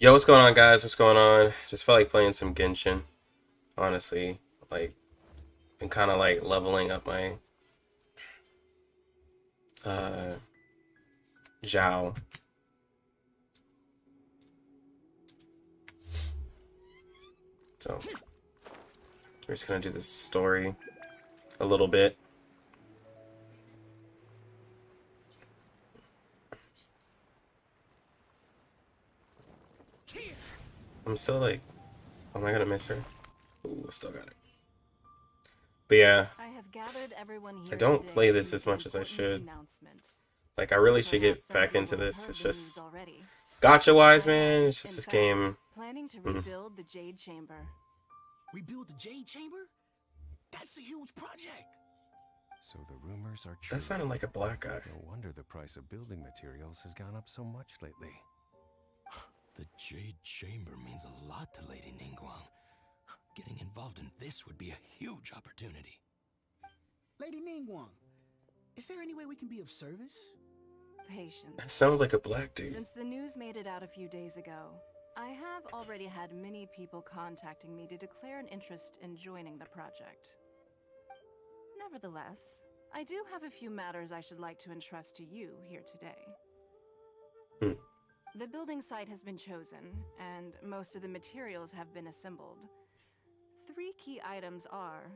Yo, what's going on, guys? What's going on? Just felt like playing some Genshin, honestly. Like, and kind of like leveling up my uh Zhao. So we're just gonna do this story a little bit. I'm still like, am I gonna miss her? Ooh, I still got it. But yeah, I have gathered everyone I here don't today play to this make as an much as I important should. announcement. Like, I really should get Perhaps some of back you into will have this. heard It's the news just already. gacha-wise, I man. am, It's just in this fact, game. planning to Mm. rebuild the Jade Chamber. Rebuild the Jade Chamber? That's a huge project. So the rumors are true. That sounded like a black guy. No wonder the price of building materials has gone up so much lately. The Jade Chamber means a lot to Lady Ningguang. Getting involved in this would be a huge opportunity. Lady Ningguang, is there any way we can be of service? That Patience. sounds like a black dude. Since the news made it out a few days ago, I have already had many people contacting me to declare an interest in joining the project. Nevertheless, I do have a few matters I should like to entrust to you here today. Hmm. The building site has been chosen, and most of the materials have been assembled. 3 key items are,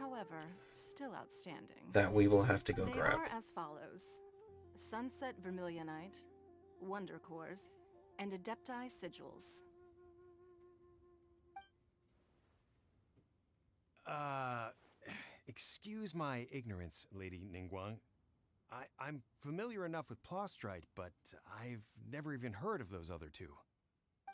however, still outstanding. That we will have to go They grab. are as follows: Sunset Vermilionite, Wonder Cores, and Adepti Sigils. Uh, excuse my ignorance, Lady Ningguang. I'm familiar enough with Plostrite, but I've never even heard of those other two.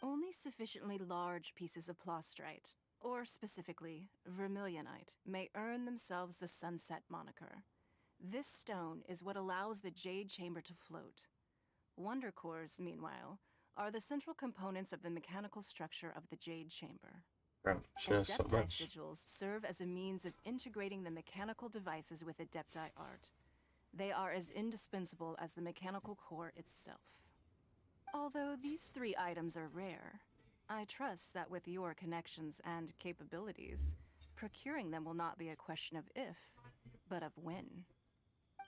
Only sufficiently large pieces of Plostrite, or specifically Vermilionite, may earn themselves the Sunset moniker. This stone is what allows the Jade Chamber to float. Wonder Cores, meanwhile, are the central components of the mechanical structure of the Jade Chamber. Bro, she knows so Adepti much. sigils serve as a means of integrating the mechanical devices with Adepti art. They are as indispensable as the mechanical core itself. Although these 3 items are rare, I trust that with your connections and capabilities, procuring them will not be a question of if, but of when.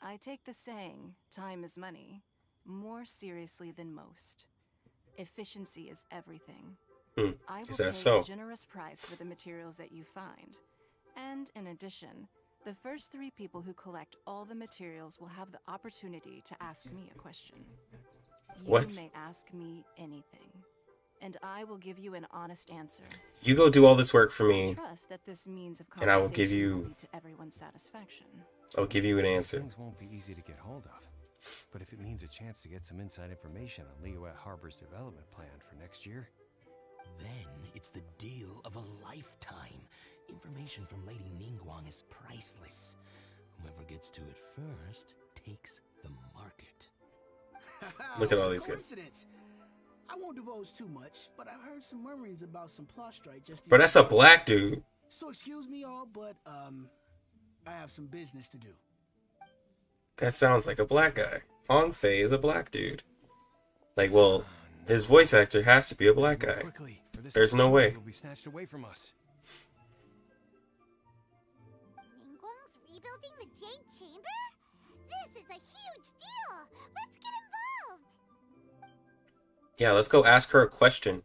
I take the saying, time is money, more seriously than most. Efficiency is everything. Hmm. I will Is pay that so? a generous price for the materials that you find. And in addition, the first 3 people who collect all the materials will have the opportunity to ask me a question. You What? may ask me anything, and I will give you an honest answer. You go do all this work for I me. trust that this means of And I will give compensation you- will be to everyone's satisfaction. I'll give you an These answer. things won't be easy to get hold of. But if it means a chance to get some inside information on Liyue Harbor's development plan for next year, Then it's the deal of a lifetime. Information from Lady Ningguang is priceless. Whoever gets to it first takes the market. Look at all What a these guys. coincidence. I won't divulge too much, but I heard some murmurings about some Plostrite just the Bro, other that's a day. black dude. So excuse me all, but I have some business to do. That sounds like a black guy. Hong Fei is a black dude. Like, well, his voice actor has to be a black move guy. quickly, or this There's no opportunity way. will be snatched away from us. Ningguang's rebuilding the Jade Chamber? This is a huge deal! Let's get involved! Yeah, let's go ask her a question.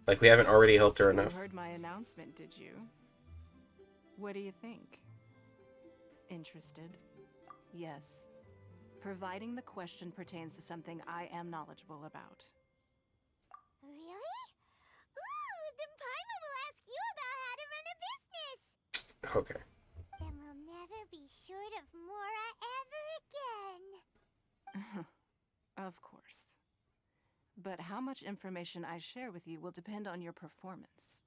Like, we haven't already helped her You enough. heard my announcement, did you? What do you think? Interested? Yes. Providing the question pertains to something I am knowledgeable about. Really? Ooh, then Paimon will ask you about how to run a business! Okay. Then we'll never be short of Mora ever again! Of course. But how much information I share with you will depend on your performance.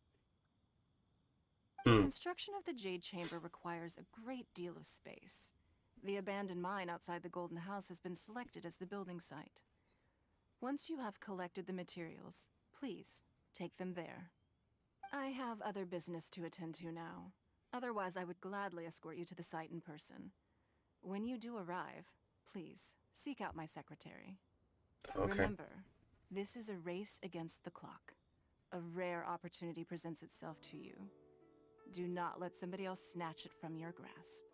The Hmm. construction of the Jade Chamber requires a great deal of space. The abandoned mine outside the Golden House has been selected as the building site. Once you have collected the materials, please take them there. I have other business to attend to now. Otherwise, I would gladly escort you to the site in person. When you do arrive, please seek out my secretary. Okay. Remember, This is a race against the clock. A rare opportunity presents itself to you. Do not let somebody else snatch it from your grasp.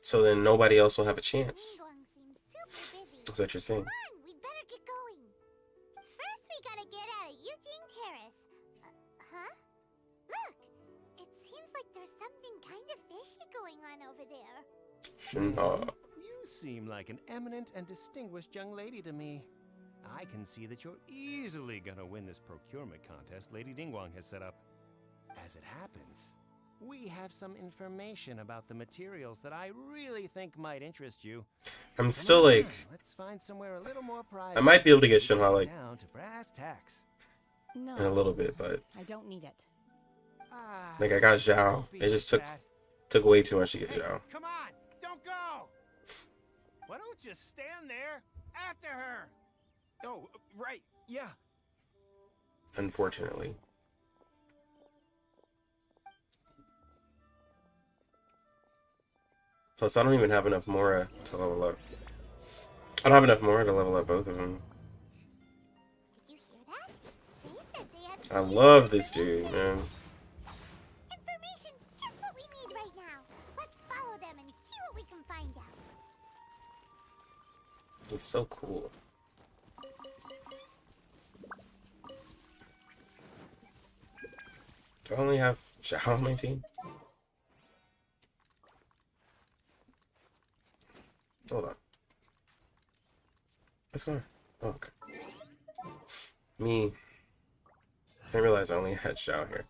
So then nobody else will have a chance. Ningguang seems super busy. That's what you're saying. Come on, we'd better get going. First, we gotta get out of Eugene Terrace. Huh? Look, it seems like there's something kind of fishy going on over there. Shinha. You seem like an eminent and distinguished young lady to me. I can see that you're easily gonna win this procurement contest Lady Ningguang has set up. As it happens, we have some information about the materials that I really think might interest you. I'm still like, Let's find somewhere a little more private. I might be able to get Shinha like down to brass tacks. No, in a little bit, but I don't need it. like I got Zhao. It just took way too much to get Hey, Zhao. come on, don't go. Why don't you stand there after her? Oh, right, yeah. Unfortunately. Plus, I don't even have enough Mora to level up. I don't have enough Mora to level up both of them. Did you hear that? They said they had I love this dude, man. information's just what we need right now. Let's follow them and see what we can find out. He's so cool. Do I only have Zhao on my team? Hold on. What's going on? Oh, okay. Me. I didn't realize I only had Zhao here.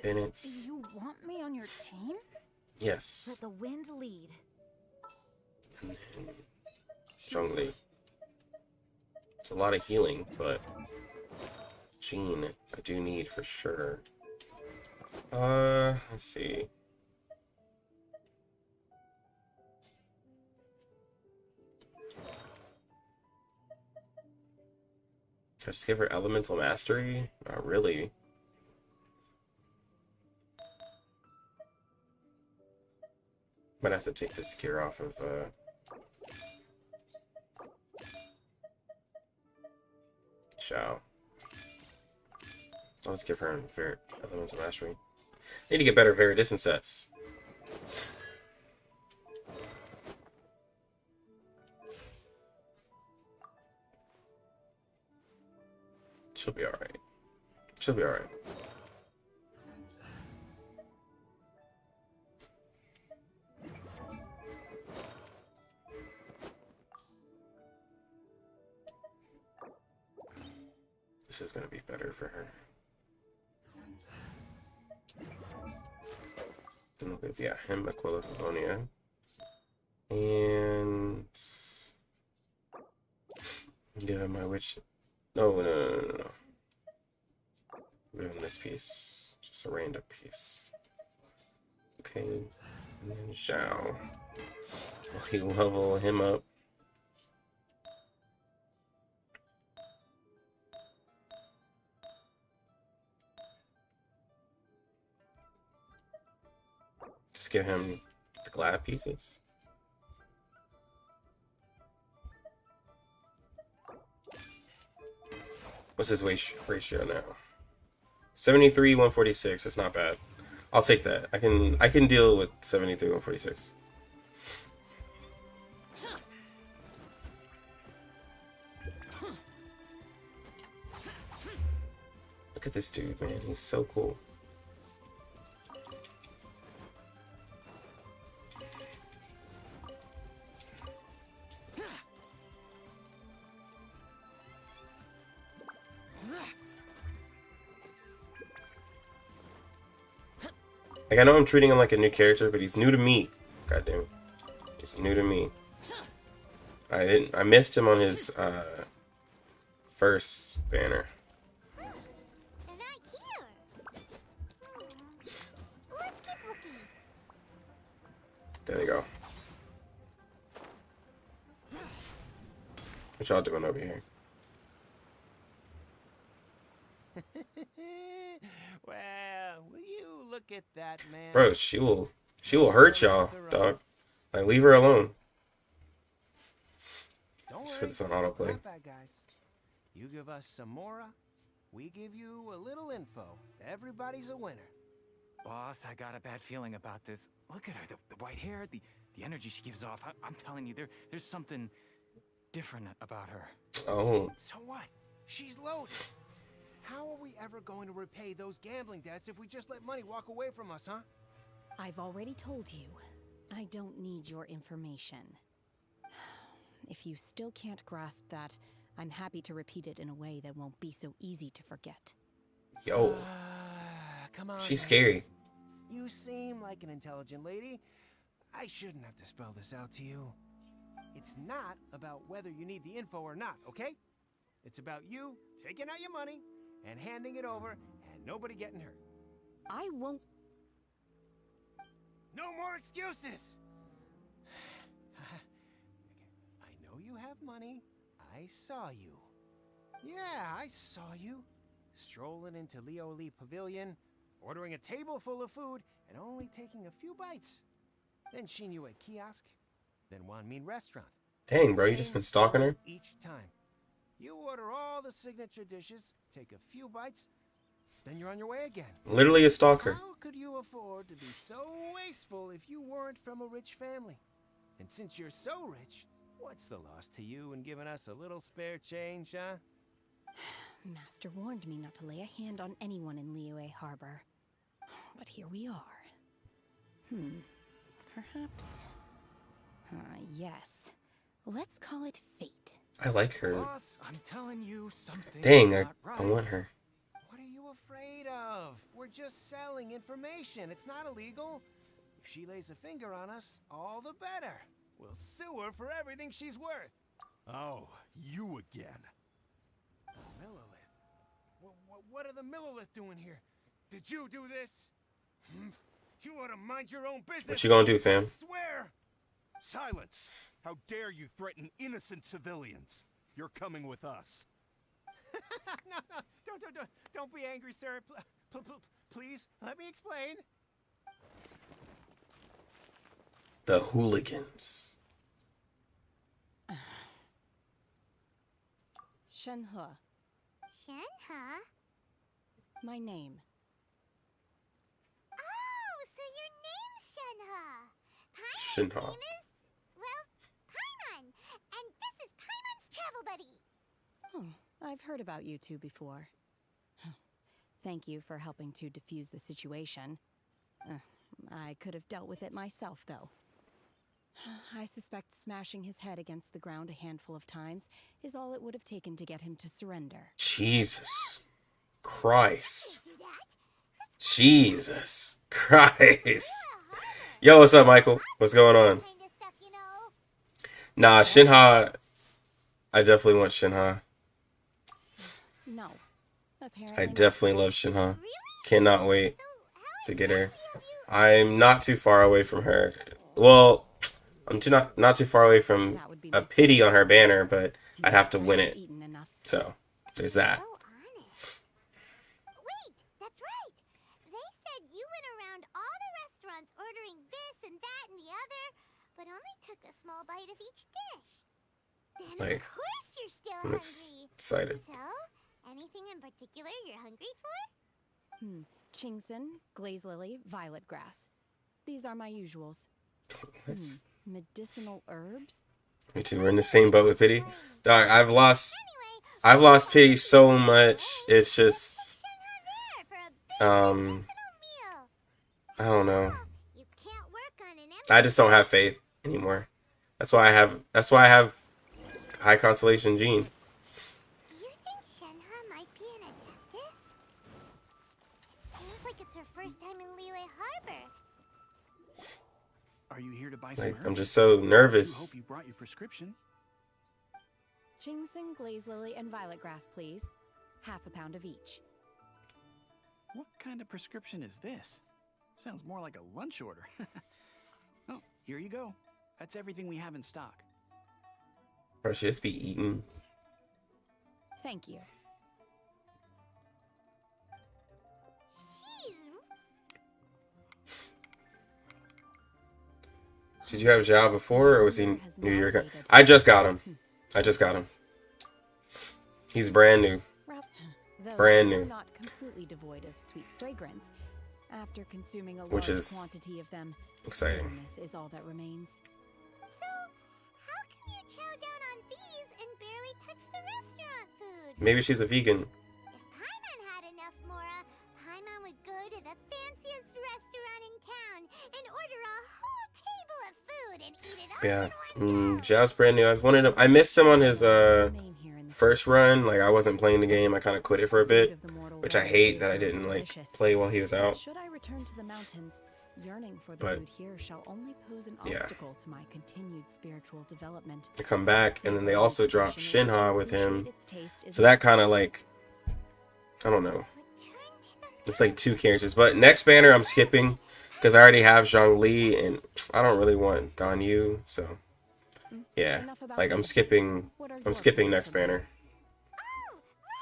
Bennett. You want me on your team? Yes. Let the wind lead. And then Zhongli. It's a lot of healing, but Jean, I do need for sure. Let's see. Can I just give her elemental mastery? Not really. Might have to take this gear off of Xiao. I'll just give her elemental mastery. Need to get better very distant sets. She'll be alright. She'll be alright. This is gonna be better for her. Then we'll give, yeah, him Aquila Favonia. And give him my witch. No. Give him this piece. Just a random piece. Okay. And then Zhao. We level him up. Just give him the glad pieces. What's his ratio now? 73, 146. It's not bad. I'll take that. I can deal with 73, 146. Look at this dude, man. He's so cool. Like, I know I'm treating him like a new character, but he's new to me. God damn it. He's new to me. I missed him on his first banner. They're not here. Let's keep looking. There they go. What y'all doing over here? Well, will you look Look at that, man. Bro, she will hurt y'all, dog. Like, leave her alone. Don't Let's worry. put this on autoplay. Not bad, guys. You give us some Mora, we give you a little info. Everybody's a winner. Boss, I got a bad feeling about this. Look at her, the white hair, the energy she gives off. I'm telling you, there's something different about her. Oh, So what? She's loaded. How are we ever going to repay those gambling debts if we just let money walk away from us, huh? I've already told you, I don't need your information. If you still can't grasp that, I'm happy to repeat it in a way that won't be so easy to forget. yo, Come on. she's man. scary. You seem like an intelligent lady. I shouldn't have to spell this out to you. It's not about whether you need the info or not, okay? It's about you taking out your money and handing it over and nobody getting hurt. I won't. No more excuses! I know you have money. I saw you. Yeah, I saw you. Strolling into Leo Lee Pavilion, ordering a table full of food, and only taking a few bites. Then seen you at kiosk, then Wan Min restaurant. Dang, bro, you just been stalking her? Each time. You order all the signature dishes, take a few bites, then you're on your way again. Literally a stalker. How could you afford to be so wasteful if you weren't from a rich family? And since you're so rich, what's the loss to you in giving us a little spare change, huh? Master warned me not to lay a hand on anyone in Liyue Harbor. But here we are. Perhaps... yes. Let's call it fate. I like her. Boss, I'm telling you something. Dang, I not right. want her. What are you afraid of? We're just selling information. It's not illegal. If she lays a finger on us, all the better. We'll sue her for everything she's worth. Oh, you again. Millilith? What are the Millilith doing here? Did you do this? You ought to mind your own business. What you gonna do, fam? I swear. Silence! How dare you threaten innocent civilians? You're coming with us. No, don't be angry, sir. Please, let me explain. The hooligans. Shenhe, Shenhe? my name. Oh, so your name's Shenhe. Shinha. Paimon's name is, well, Paimon. And this is Paimon's travel buddy. Oh, I've heard about you two before. Thank you for helping to defuse the situation. I could have dealt with it myself, though. I suspect smashing his head against the ground a handful of times is all it would have taken to get him to surrender. Jesus Christ. Do that? Jesus Christ. Yo, what's up, Michael? What's going on? Kind of stuff, you know. Nah, Shinha. I definitely want Shinha. No. Apparently I not. definitely love Shinha. Really? Cannot wait So, how to get her. exactly have you... I'm not too far away from her. Well, I'm not too far away from That would be a pity on her banner, but I'd have to win it. Eaten enough. So, there's that. So honest. Wait, that's right. They said you went around all the restaurants ordering this and that and the other, but only took a small bite of each dish. Then Like, of course you're still I'm hungry. excited. So, anything in particular you're hungry for? Chingson, glaze lily, violet grass. These are my usuals. What? Medicinal herbs? Me too. We're in the same boat with pity. Dog, I've lost Anyway, pity so much. It's just, Shenhe there for a big medicinal meal. I don't know. You can't work on an empty I just don't have faith anymore. That's why I have high constellation gene. Do you think Shenhe might be an adeptus? It seems like it's her first time in Liyue Harbor. Are you here to buy some Like, herbs? I'm just so I nervous. hope you brought your prescription. Chingson, glaze lily, and violet grass, please. Half a pound of each. What kind of prescription is this? Sounds more like a lunch order. Oh, here you go. That's everything we have in stock. Bro, should just be eating. Thank you. She's Did you have Zhao before, or was he Has New Year? navigated. I just got him. I just got him. He's brand new. Though Brand they are new. not completely devoid of sweet fragrance. After consuming a Which large is quantity of them, exciting. bitterness is all that remains. So, how come you chow down on these and barely touch the restaurant food? Maybe she's a vegan. If Paimon had enough Mora, Paimon would go to the fanciest restaurant in town and order a whole table of food and eat it all Yeah. in one go. Zhao's brand new. I've wanted him. I missed him on his Remain here in the first run. Like, I wasn't playing the game. I kind of quit it for a food bit, of the mortal which I world hate is that I most didn't like delicious. play while he was out. Should I return to the mountains, yearning for the But, food here shall only pose an yeah. obstacle to my continued spiritual development. To come back, and then they also dropped Shinha with him. Its taste is So that kind of like, I don't know. Return to the It's like two characters. But next banner I'm skipping because I already have Zhongli, and I don't really want Ganyu. So yeah, like I'm skipping next banner.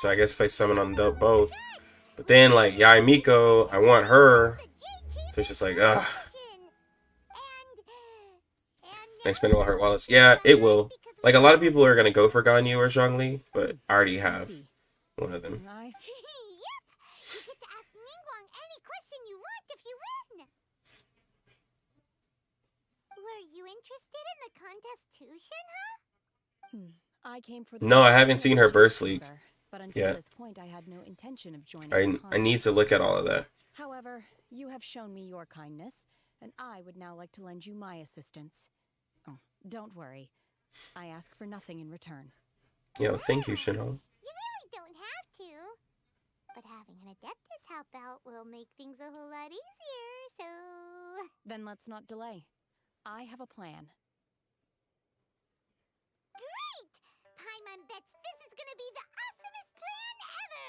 So I guess if I summon on both, but then like Yai Miko, I want her. So it's just like, ugh. Next banner will hurt Wallace. Yeah, it will. Like a lot of people are gonna go for Ganyu or Zhongli, but I already have one of them. I Yep! You get to ask Ningguang any question you want if you win! Were you interested in the contest too, Shinha? I came for the No, I haven't seen her burst league but until yet. this point I had no intention of joining the I need to look at all of that. However, you have shown me your kindness, and I would now like to lend you my assistance. Oh, don't worry. I ask for nothing in return. Yo, thank you, Shinho. You really don't have to. But having an Adeptus help out will make things a whole lot easier, so... Then let's not delay. I have a plan. Great! Paimon bets this is gonna be the awesomest plan ever!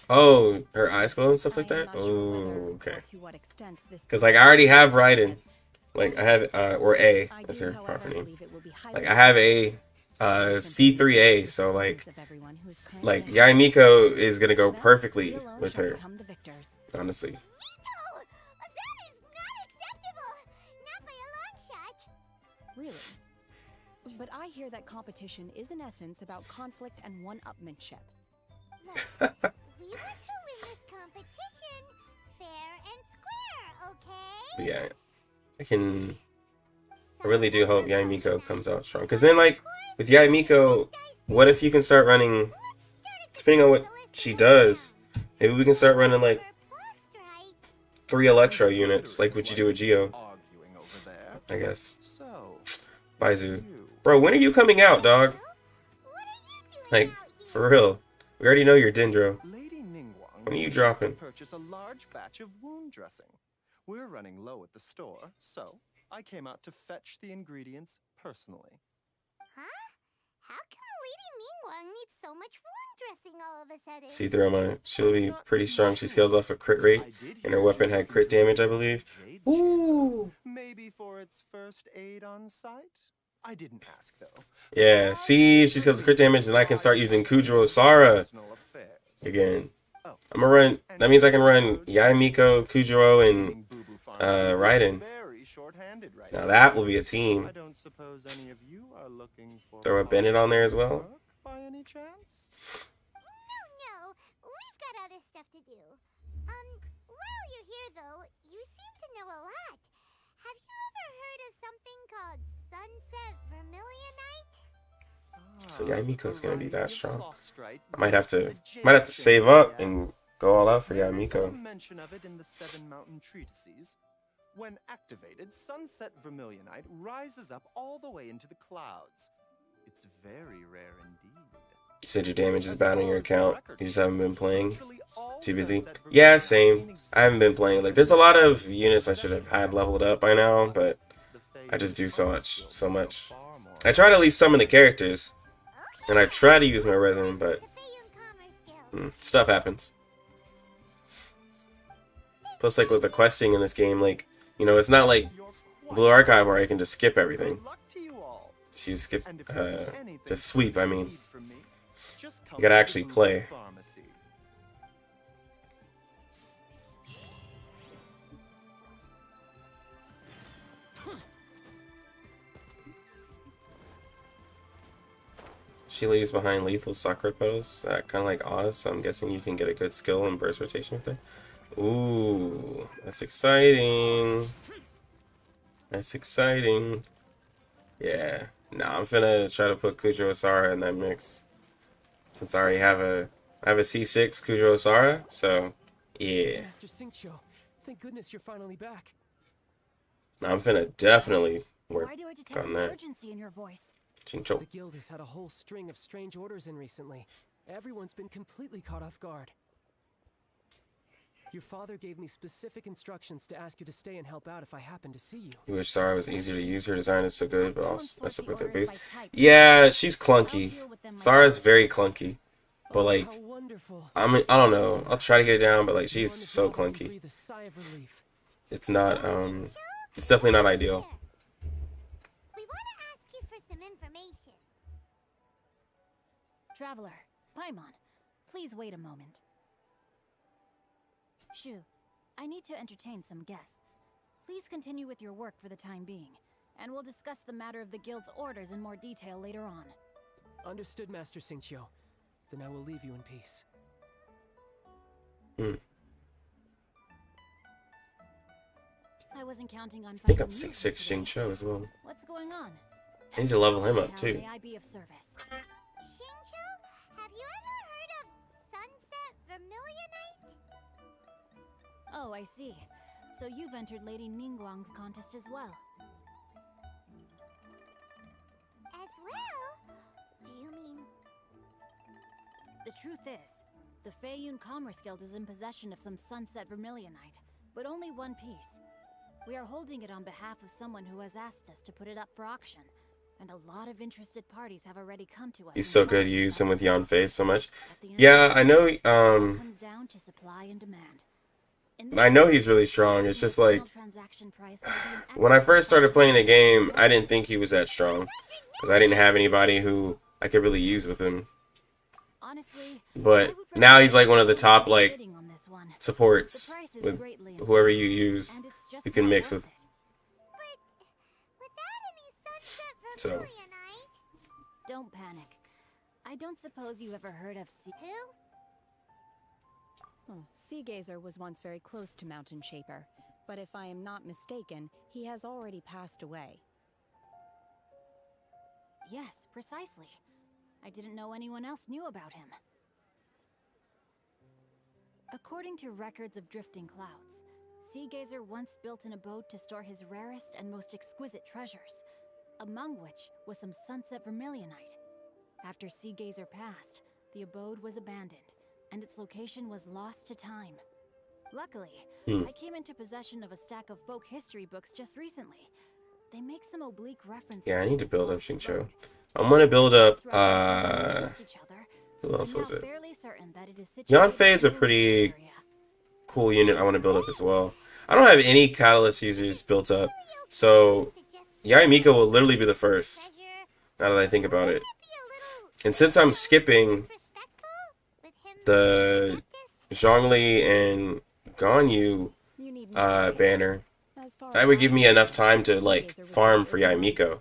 Oh, her eyes glow and stuff like I am that? not sure Oh, whether okay. or to what extent this Because, like, I already have Raiden. is. Like, I have, or A, I that's do, her however, proper name. believe it will be highly Like, I have A, C3A, so, like, Yai Miko is gonna go perfectly with her, honestly. Miko! That is not acceptable! Not by a long shot! Really? But I hear that competition is in essence about conflict and one-upmanship. Look, we want to win this competition fair and square, okay? But yeah, I really do hope Yai Miko comes out strong. Because then, like, with Yai Miko, what if you can start running, depending on what she does, maybe we can start running, like, 3 Electro units, like what you do with Geo, Arguing over there. I guess. So, Baizu. Bro, when are you coming out, dog? Like, for real. We already know you're Dendro. Lady Ningguang When are you wishes dropping? to purchase a large batch of wound dressing. We're running low at the store, so I came out to fetch the ingredients personally. Huh? How come Lady Ningguang needs so much wound dressing all of a sudden? See through my, she'll be pretty strong. She scales off a crit rate, and her weapon had crit damage, I believe. Ooh. Maybe for its first aid on site? I didn't ask though. Yeah, see, if she scales crit damage, then I can start using Kujiro Sara Personal affairs. again. Oh, I'm gonna run, that means I can run Yai Miko, Kujiro, and Being Boo Boo Pharmacy is Raiden. very short-handed right Now now. that will be a team. I don't suppose any of you are looking for Throw a Bennett on there as well. work by any chance? No, we've got other stuff to do. While you're here though, you seem to know a lot. Have you ever heard of something called Sunset Vermilionite? So Yai Miko's gonna be that strong. I I might have to save up and go all out for Yai Miko. Some mention of it in the Seven Mountain Treatises. When activated, Sunset Vermilionite rises up all the way into the clouds. It's very rare indeed. You said your damage is bad on your account. You just haven't been playing. Too busy. Yeah, same. I haven't been playing. Like, there's a lot of units I should have had leveled up by now, but I just do so much. I try to at least summon the characters, and I try to use my resin, but stuff happens. Plus, like, with the questing in this game, like, you know, it's not like Blue Archive where I can just skip everything. So you skip, just sweep, I mean. You gotta actually play. She leaves behind lethal sakura petals that kind of like Oz, so I'm guessing you can get a good skill and burst rotation with it. Ooh, that's exciting. That's exciting. Yeah. Nah, I'm finna try to put Kujo Osara in that mix. Since I already have a C6 Kujo Osara, so yeah. Master Xingqiu, thank goodness you're finally back. I'm finna definitely work Why do I detect on an that. urgency in your voice? Chincho. The guild has had a whole string of strange orders in recently. Everyone's been completely caught off guard. Your father gave me specific instructions to ask you to stay and help out if I happen to see you. You wish Sarah was easier to use. Her design is so good, but also mess up with her base. Yeah, she's clunky. Sarah's very clunky. But like, How wonderful. I don't know. I'll try to get it down, but like, she's so Wonderful. I can clunky. breathe a sigh of relief. It's not, it's definitely not ideal. We want to ask you for some information. Traveler, Paimon, please wait a moment. Shu, I need to entertain some guests. Please continue with your work for the time being, and we'll discuss the matter of the guild's orders in more detail later on. Understood, Master Xingqiu. Then I will leave you in peace. I wasn't counting on I think I'm finding you 6'6" today. Xingqiu as well. What's going on? I need to level him up How too. may I be of service? Xingqiu, have you ever heard of Sunset Vermilionite? Oh, I see. So you've entered Lady Ningguang's contest as well. As well? Do you mean... The truth is, the Feiyun Commerce Guild is in possession of some Sunset Vermilionite, but only one piece. We are holding it on behalf of someone who has asked us to put it up for auction, and a lot of interested parties have already come to us. He's so good. You use him with Yanfei so much. At the end Yeah, of the I know. day, it comes down to supply and demand. In this I know case, he's really strong. It's just like transaction price will be an when I excellent first started playing the price. game, I didn't think he was that strong because I didn't have anybody who I could really use with him. Honestly, But I would now he's like one of the recommend top like bidding on this one. supports The price is with greatly whoever inflated, you use. and it's just You can not mix worth with. it. But without any Sunset So. Vermilionite... Don't panic. I don't suppose you ever heard of Who? Seagazer was once very close to Mountain Shaper, but if I am not mistaken, he has already passed away. Yes, precisely. I didn't know anyone else knew about him. According to records of drifting clouds, Seagazer once built an abode to store his rarest and most exquisite treasures, among which was some Sunset Vermilionite. After Seagazer passed, the abode was abandoned, and its location was lost to time. Luckily, I came into possession of a stack of folk history books just recently. They make some oblique references. Yeah, I need to this build up lost Xingqiu. abode. I'm gonna build up. These references against each other. Who else I'm was now it? fairly certain that it is Yanfei situated is a in the pretty area. cool unit I want to build up as well. I don't have any Catalyst users built up, so Yaimiko will literally be the first. Treasure... Now that I think about it, Be a little... and since I'm skipping disrespectful with him the Zhongli and Ganyu You need banner, As far that as would I give me know, enough time to like Seagazer was farm not for really Yaimiko.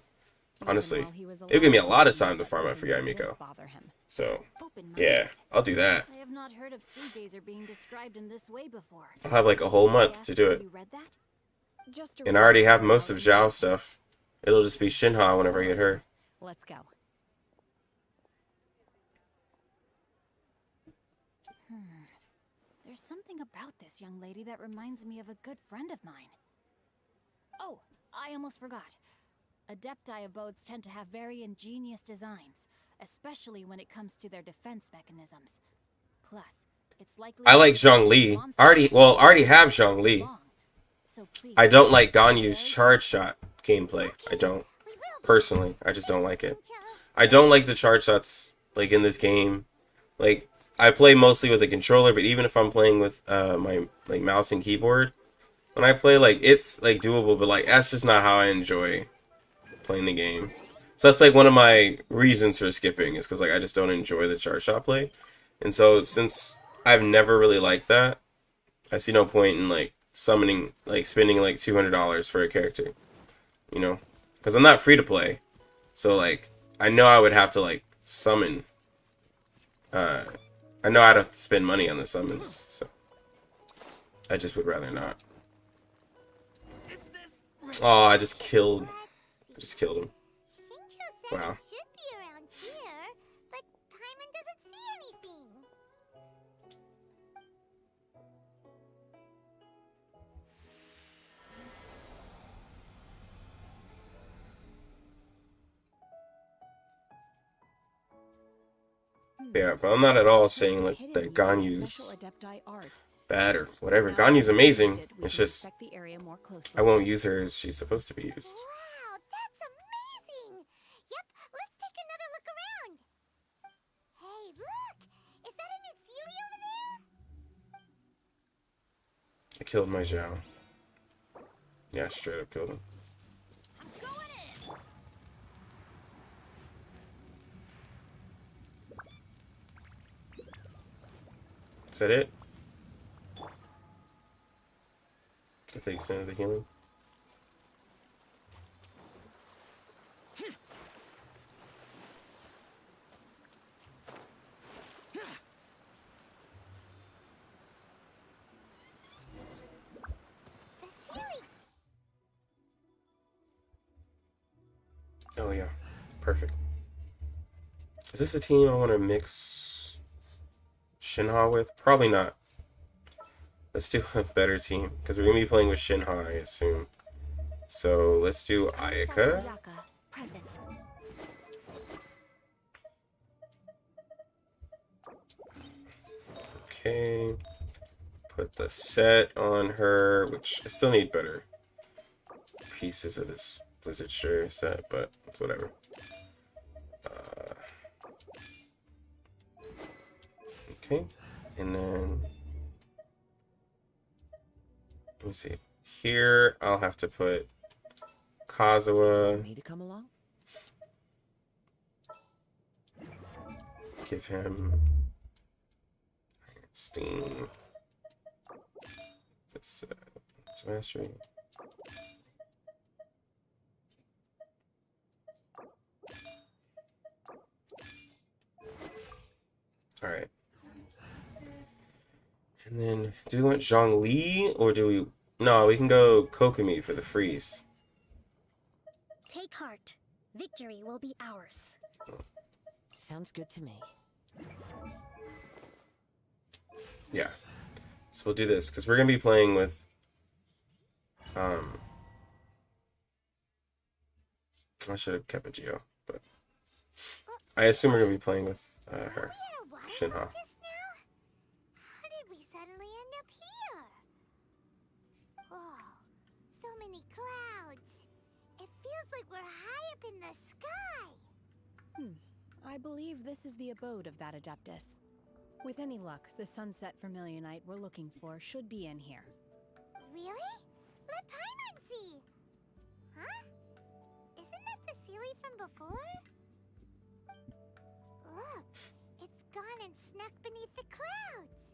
Even Honestly, while he was it'll give me a alive, lot of he time to let farm out for something like Yaimiko. this bother him. So Open-minded. yeah, I'll do that. I have not heard of Seagazer being described in this way before. I'll have like a whole month to do it, You read that? Just and I already have most of Zhao's stuff. It'll just be Shinha whenever I get her. Let's go. There's something about this young lady that reminds me of a good friend of mine. Oh, I almost forgot. Adepti abodes tend to have very ingenious designs, especially when it comes to their defense mechanisms. Plus, it's likely I like Zhongli. I already have Zhongli. So please, I don't like Ganyu's charge shot gameplay. I don't. Personally, I just don't like it. I don't like the charge shots like in this game. Like I play mostly with a controller, but even if I'm playing with my like mouse and keyboard, when I play like it's like doable, but like that's just not how I enjoy playing the game. So that's like one of my reasons for skipping is because like I just don't enjoy the charge shot play. And so since I've never really liked that, I see no point in like spending like $200 for a character, you know, because I'm not free to play. So like I know I would have to like summon. I know I'd have to spend money on the summons, so I just would rather not. Oh, I just killed him. Wow. Should be around here, but Paimon doesn't see anything. Yeah, but I'm not at all saying like that Ganyu's bad or whatever. Ganyu's amazing. It's just I won't use her as she's supposed to be used. Wow, that's amazing! Yep, let's take another look around. Hey, look! Is that a new Sealy over there? I killed my Zhao. Yeah, straight up killed him. I'm going in! Is that it? Get the extent of the healing. Oh yeah, perfect. Is this a team I want to mix Shinha with? Probably not. Let's do a better team, because we're going to be playing with Shinha, I assume. So let's do Ayaka. Okay. Put the set on her, which I still need better pieces of this Blizzard Strayer set, but it's whatever. Okay, and then let me see. Here I'll have to put Kazuha. Me to come along? Give him Steam. This mastery. All right. And then, do we want Zhongli or do we? No, we can go Kokomi for the freeze. Take heart. Victory will be ours. Sounds good to me. Yeah. So we'll do this because we're gonna be playing with. I should have kept a Geo, but I assume we're gonna be playing with her, Shinha. We're high up in the sky. I believe this is the abode of that Adeptus. With any luck, the Sunset Vermilionite we're looking for should be in here. Really? Let Paimon see. Huh? Isn't that the Sealy from before? Look, it's gone and snuck beneath the clouds.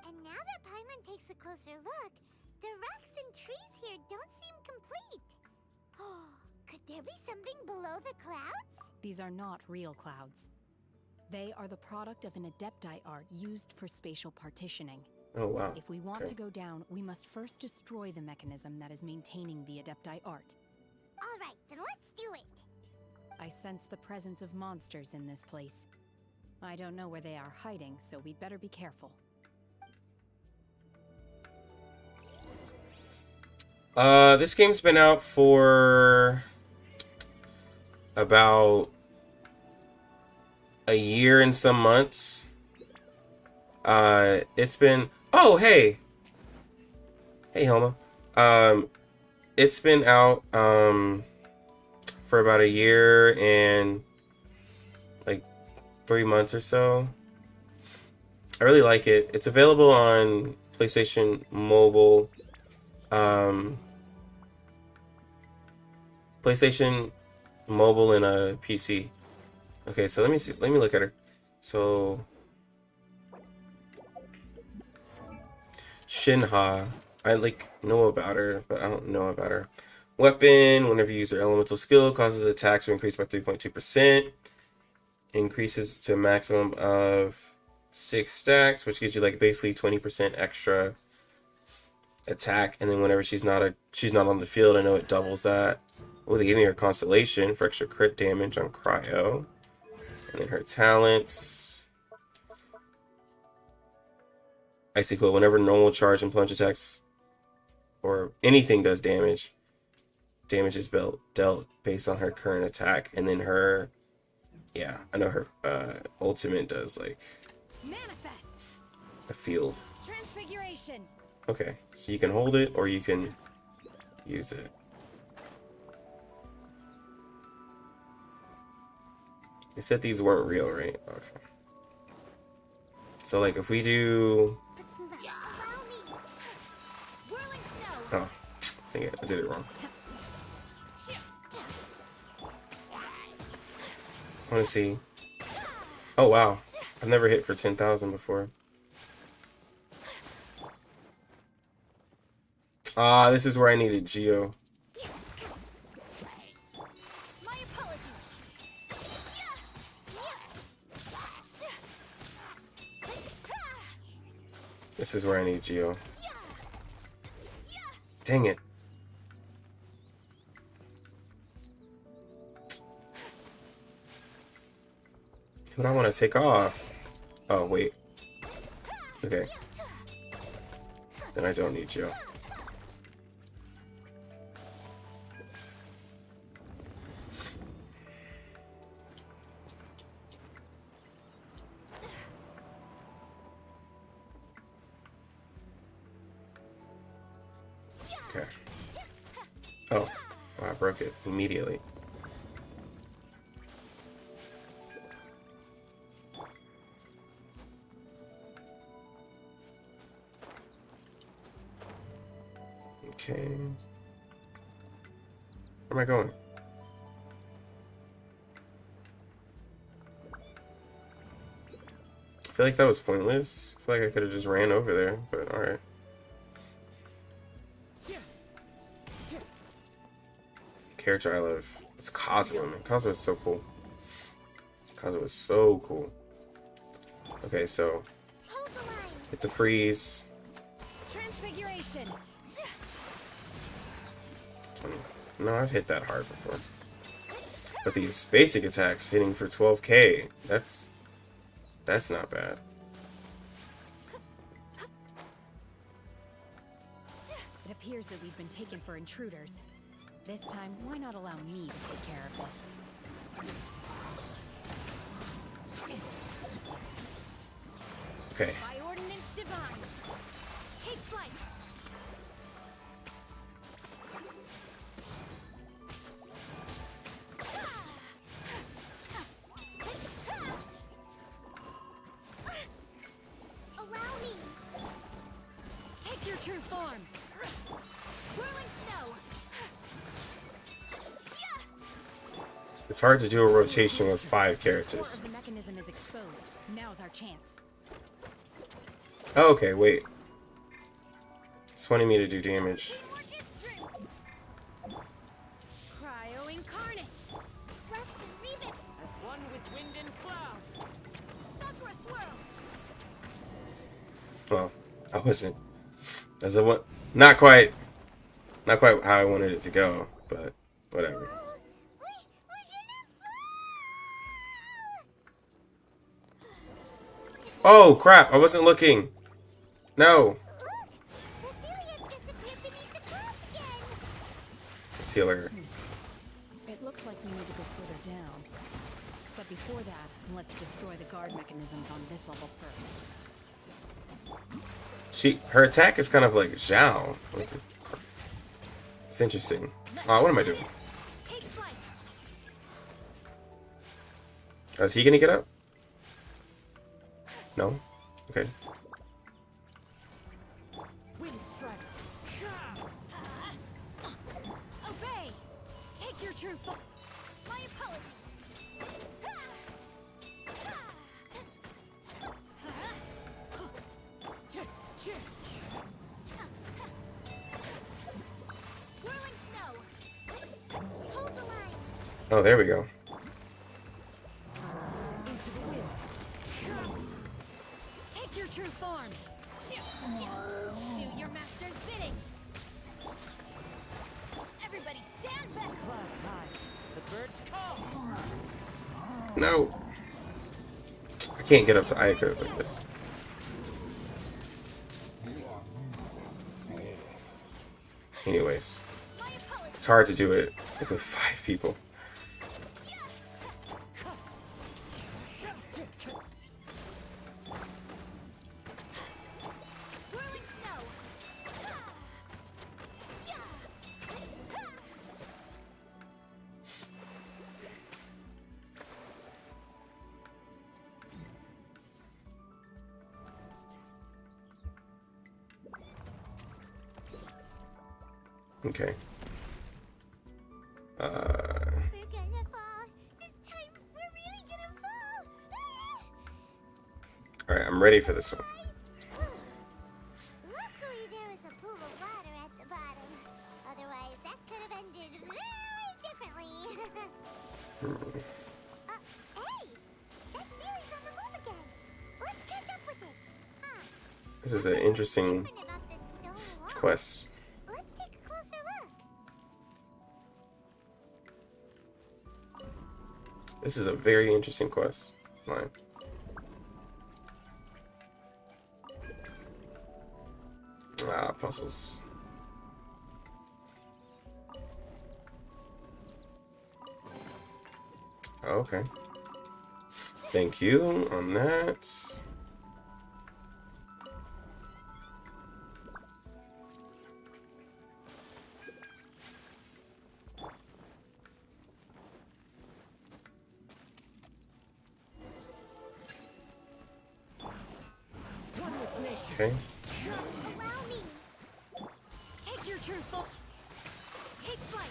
And now that Paimon takes a closer look, the rocks and trees here don't seem complete. Oh. Could there be something below the clouds? These are not real clouds. They are the product of an Adepti art used for spatial partitioning. Oh, wow. If we want to go down, we must first destroy the mechanism that is maintaining the Adepti art. All right, then let's do it. I sense the presence of monsters in this place. I don't know where they are hiding, so we'd better be careful. This game's been out for about a year and some months. It's been hey Helma. It's been out for about a year and like 3 months or so. I really like it. It's available on PlayStation Mobile, PlayStation Mobile and a PC. Okay, so let me see. Let me look at her. So Shinha, I know about her, but I don't know about her. Weapon, whenever you use her elemental skill, causes attacks to increase by 3.2%. increases to a maximum of 6 stacks, which gives you like basically 20% extra attack. And then whenever she's not on the field, I know it doubles that. Oh, they gave me her constellation for extra crit damage on cryo. And then her talents. I see, cool. Whenever normal charge and plunge attacks or anything does damage, damage is dealt based on her current attack. And then her, yeah, I know her ultimate does like Manifest. the field. Transfiguration. Okay, so you can hold it or you can use it. They said these weren't real, right? Okay. So like if we do... Oh, dang it, I did it wrong. I want to see. Oh wow, I've never hit for 10,000 before. Ah, this is where I needed Geo. This is where I need Geo. Dang it. Who do I want to take off? Oh, wait. Okay. Then I don't need Geo. Okay. Oh, well, I broke it immediately. Okay. Where am I going? I feel like that was pointless. I feel like I could have just ran over there, but alright. Character I love. It's Kazuha, man. Kazuha is so cool. Kazuha is so cool. Okay, so hit the freeze. Transfiguration. 20. No, I've hit that hard before. But these basic attacks hitting for 12k, that's not bad. It appears that we've been taken for intruders. This time, why not allow me to take care of this? Okay. By ordinance divine, take flight. Allow me. Take your true form. Whirling snow. It's hard to do a rotation with 5 characters. The mechanism is exposed. Now's our chance. Oh, okay, wait. It's wanting me to do damage. Cryo incarnate. Rust and Reven. As one with wind and cloud. Sakura swirl. Well, I wasn't. As a what? Not quite how I wanted it to go, but whatever. Oh crap! I wasn't looking. No. Sealer. It looks like we need to go further down. But before that, let's destroy the guard mechanisms on this level first. Her attack is kind of like Zhao. It's interesting. Oh, what am I doing? Take flight. Oh, is he gonna get up? No? Okay. Wind strike. Obey. Take your true form. My apologies. Whirling snow. Hold the line. Oh, there we go. No. I can't get up to Ayaka with this. Anyways. It's hard to do it with 5 people. Okay. We're gonna fall. This time, we're really gonna fall. Alright, I'm ready for this one. Luckily, there was a pool of water at the bottom. Otherwise, that could have ended very differently. Hey! That series on the move again. Let's catch up with it. Huh. This is an interesting Different about this stone wall. quest. Let's take a closer look. This is a very interesting quest line. Ah, puzzles. Okay. Thank you on that. Okay. Allow me. Take your true form. Take flight.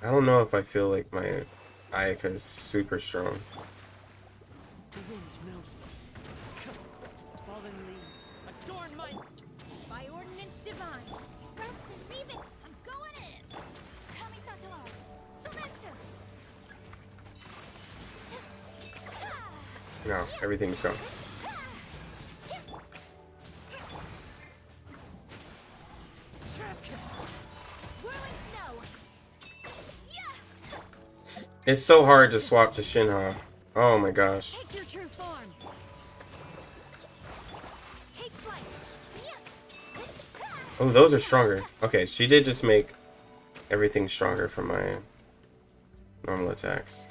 I don't know if I feel like my Ayaka is super strong. The wind knows me. Fallen leaves, adorn my... By ordinance divine. Rest and leave it. I'm going in. Kamisato art. Sometsu. No, everything's gone. It's so hard to swap to Shinha. Oh my gosh. Take your true form. Take flight. Oh, those are stronger. Okay, she did just make everything stronger from my normal attacks.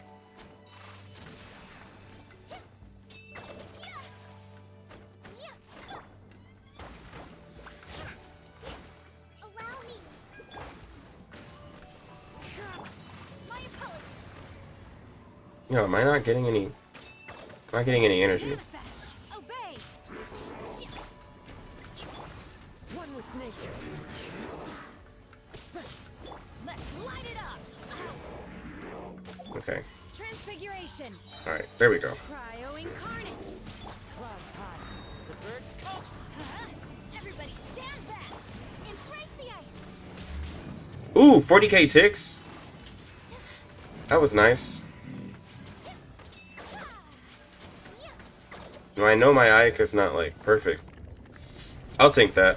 Allow me. My apologies. Yo, am I not getting any? Not getting any energy. Obey. One with nature. Let's light it up. Okay. Transfiguration. All right. There we go. Cryo incarnate. Clouds high. The birds come. Everybody stand back. Embrace the ice. Ooh, 40k ticks. That was nice. Now, I know my Ayaka's not like perfect. I'll take that.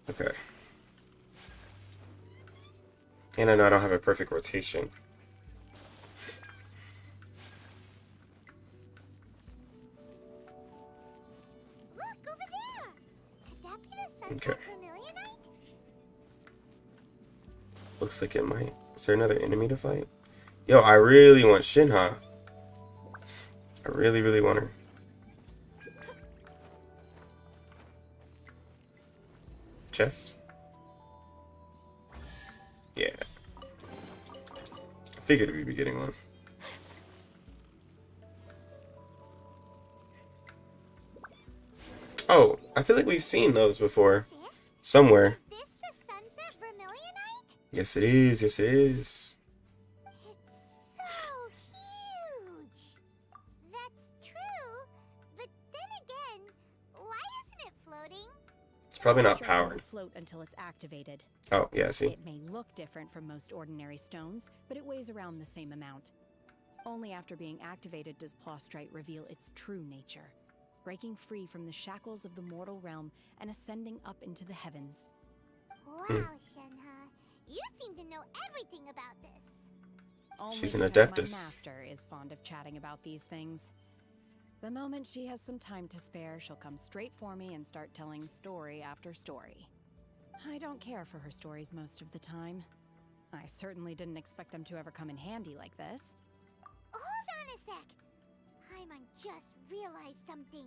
Okay. And I know I don't have a perfect rotation. Look over there. Could that be the sunset Okay. vermilionite? Looks like it might. Is there another enemy to fight? Yo, I really want Shinha. I really, really want her. Chest? Yeah. I figured we'd be getting one. Oh, I feel like we've seen those before. Somewhere. Is this the sunset vermilionite? Yes, it is. Yes, it is. It's so huge. That's true. But then again, why isn't it floating? It's probably not Sure, it powered. doesn't float until it's activated. Oh, yeah, see? It may look different from most ordinary stones, but it weighs around the same amount. Only after being activated does Plostrite reveal its true nature, breaking free from the shackles of the mortal realm and ascending up into the heavens. Wow, Shenhe. You seem to know everything about this. Only She's an because adeptus. My master is fond of chatting about these things. The moment she has some time to spare, she'll come straight for me and start telling story after story. I don't care for her stories most of the time. I certainly didn't expect them to ever come in handy like this. Hold on a sec. Paimon just realized something.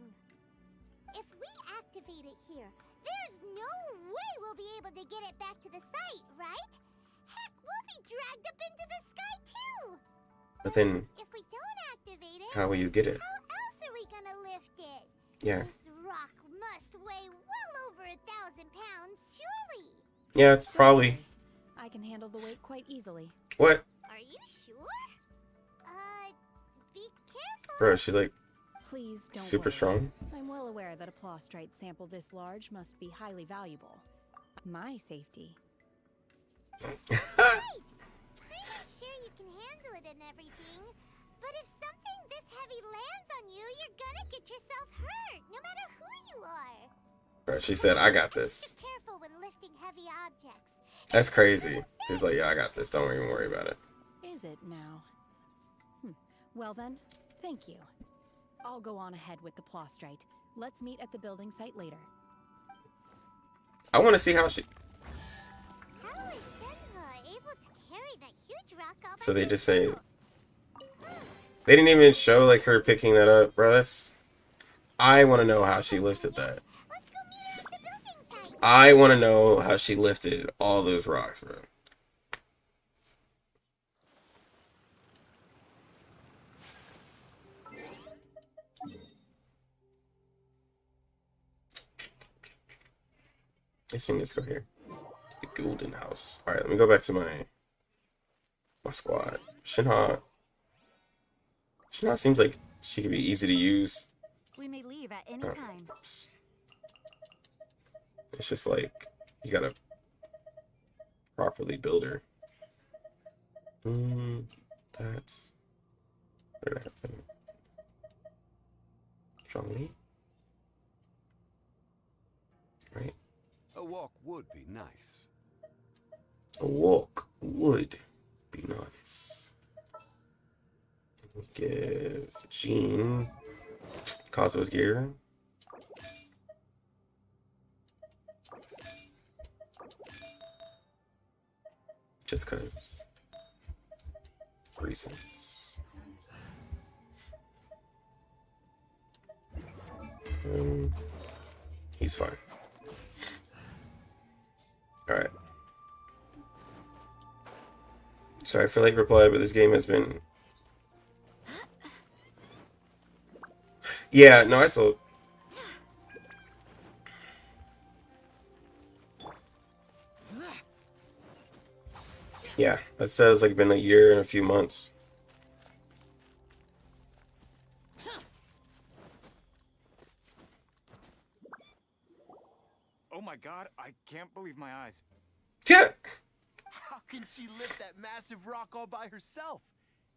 If we activate it here, there's no way we'll be able to get it back to the site, right? Heck, we'll be dragged up into the sky too! But then, If we don't activate it, how will you get it? how else are we gonna lift it? Yeah. This rock must weigh well over 1,000 pounds, surely. Yeah, it's probably. I can handle the weight quite easily. What? Are you sure? Be careful. Bro, she's like Please don't super worry. strong. I'm well aware that a Plostrite sample this large must be highly valuable. My safety. Right. I'm not sure you can handle it and everything, but if something this heavy lands on you, you're gonna get yourself hurt, no matter who you are. Bro, she said, I got this. Be careful when lifting heavy objects. That's crazy. She's like, yeah, I got this. Don't even worry about it. Is it now? Well then, thank you. I'll go on ahead with the Plostrite. Let's meet at the building site later. I want to see how she. How is Shenhe able to carry that huge rock all by So they just say. herself? They didn't even show like her picking that up, bro. I want to know how she lifted that. Let's go meet her at the building site. I want to know how she lifted all those rocks, bro. Let's go here. The Golden House. All right, let me go back to my squad. Shenhe seems like she could be easy to use. We may leave at any Oh, time. oops. It's just like you gotta properly build her. That's where did that happen? Strongly, right? A walk would be nice. A walk would be nice. And we give Jean Kazuo's gear. Just cause reasons. He's fine. Alright. Sorry for late reply, but this game has been... Yeah, no, I saw... Yeah, that says like been a year and a few months. Oh my god, I can't believe my eyes. Yeah. How can she lift that massive rock all by herself?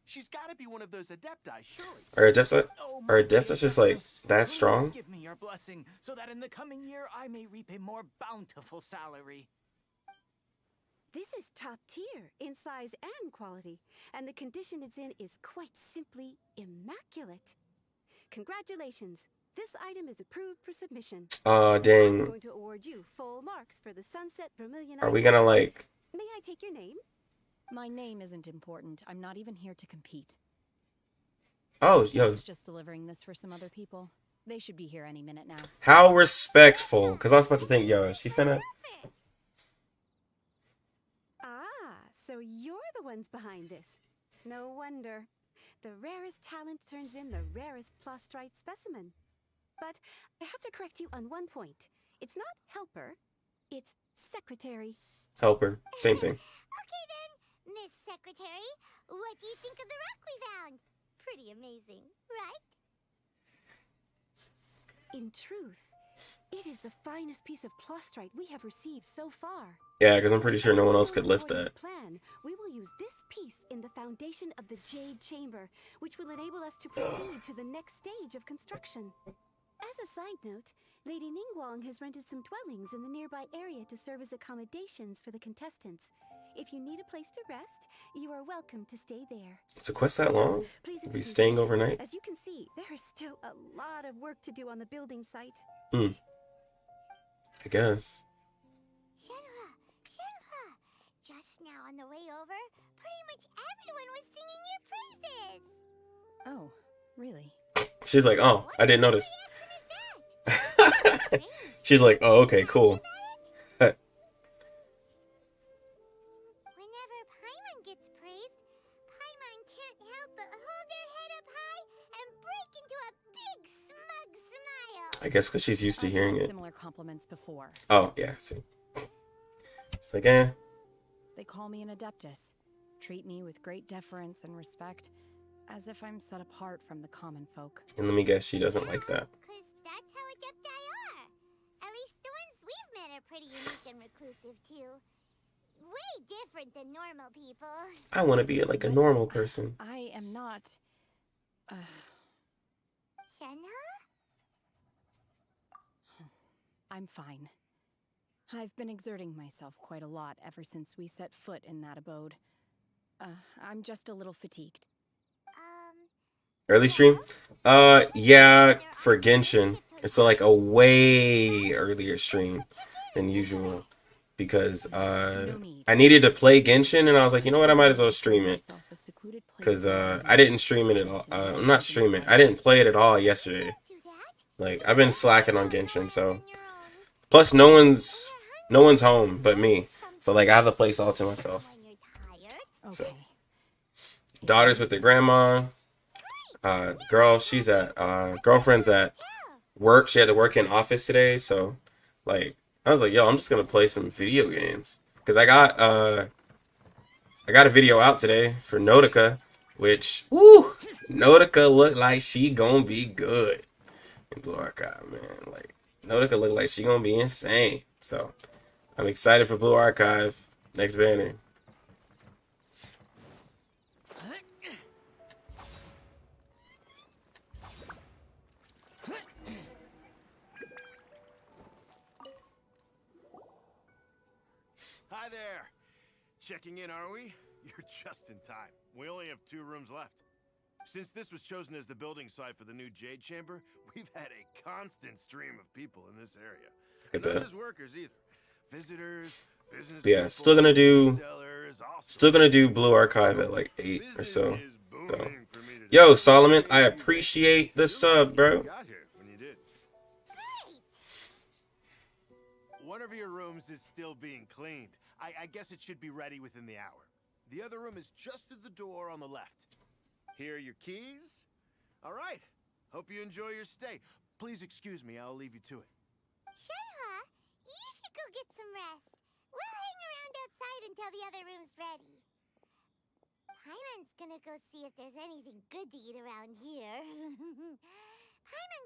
She's got to be one of those adepti, surely. Are adepts Oh, are my adepts dear just like Douglas, that please strong? Give me your blessing so that in the coming year I may reap a more bountiful salary. This is top tier in size and quality, and the condition it's in is quite simply immaculate. Congratulations. This item is approved for submission. Aw, I'm dang. going to award you full marks for the Sunset Vermilion. Are we gonna like... May I take your name? My name isn't important. I'm not even here to compete. Oh, I yo, was just delivering this for some other people. They should be here any minute now. how respectful. Because I was about to think, yo, is she finna... Ah, so you're the ones behind this. No wonder. The rarest talent turns in the rarest Plostrite specimen. But I have to correct you on one point. It's not helper, it's secretary. Helper. Same thing. Okay then, Miss Secretary, what do you think of the rock we found? Pretty amazing, right? In truth, It is the finest piece of plustrite we have received so far. Yeah, because I'm pretty sure no one else could lift According that. to plan, we will use this piece in the foundation of the Jade Chamber, which will enable us to proceed to the next stage of construction. As a side note, Lady Ningguang has rented some dwellings in the nearby area to serve as accommodations for the contestants. If you need a place to rest, you are welcome to stay there. Is the quest that long? Please Are we excuse staying me. overnight? As you can see, there is still a lot of work to do on the building site. I guess. Shenhua, Shenhua! Just now on the way over, pretty much everyone was singing your praises. Oh, really? She's like, oh, I didn't notice. She's like, oh, okay, cool. Whenever Paimon gets praised, Paimon can't help but hold her head up high and break into a big smug smile. I guess because she's used to hearing it. Similar compliments before. Oh, yeah, see. She's like, eh. They call me an adeptus, treat me with great deference and respect, as if I'm set apart from the common folk. And let me guess, she doesn't like that. Because that's how adepti are. At least the ones we've met are pretty unique and reclusive, too. Way different than normal people. I want to be like a normal person. I am not... Shenhua? I'm fine. I've been exerting myself quite a lot ever since we set foot in that abode. I'm just a little fatigued. Early stream? Yeah, for Genshin. It's like a way earlier stream than usual. Because, I needed to play Genshin, and I was like, you know what, I might as well stream it. Because, I didn't stream it at all. Not stream it. I didn't play it at all yesterday. Like, I've been slacking on Genshin, so. Plus, no one's home but me. So, like, I have the place all to myself. So, daughter's with their grandma. Girl, she's at, girlfriend's at work. She had to work in office today, so, like, I was like, yo, I'm just gonna play some video games. Because I got a video out today for Nautica, which, woo, Nautica looked like she gonna be good. In Blue Archive, man. Like, Nautica looked like she gonna be insane. So, I'm excited for Blue Archive. Next banner. Hi there. Checking in, are we? You're just in time. We only have 2 rooms left. Since this was chosen as the building site for the new Jade Chamber, we've had a constant stream of people in this area. I bet. Not just workers either. Visitors, business But yeah, people, still gonna do sellers, Blue Archive at like 8 or so. Yo, Solomon, I appreciate the sub, bro. One of your rooms is still being cleaned. I guess it should be ready within the hour. The other room is just at the door on the left. Here are your keys. All right. Hope you enjoy your stay. Please excuse me. I'll leave you to it. Shenhua, you should go get some rest. We'll hang around outside until the other room's ready. Paimon's gonna go see if there's anything good to eat around here. Paimon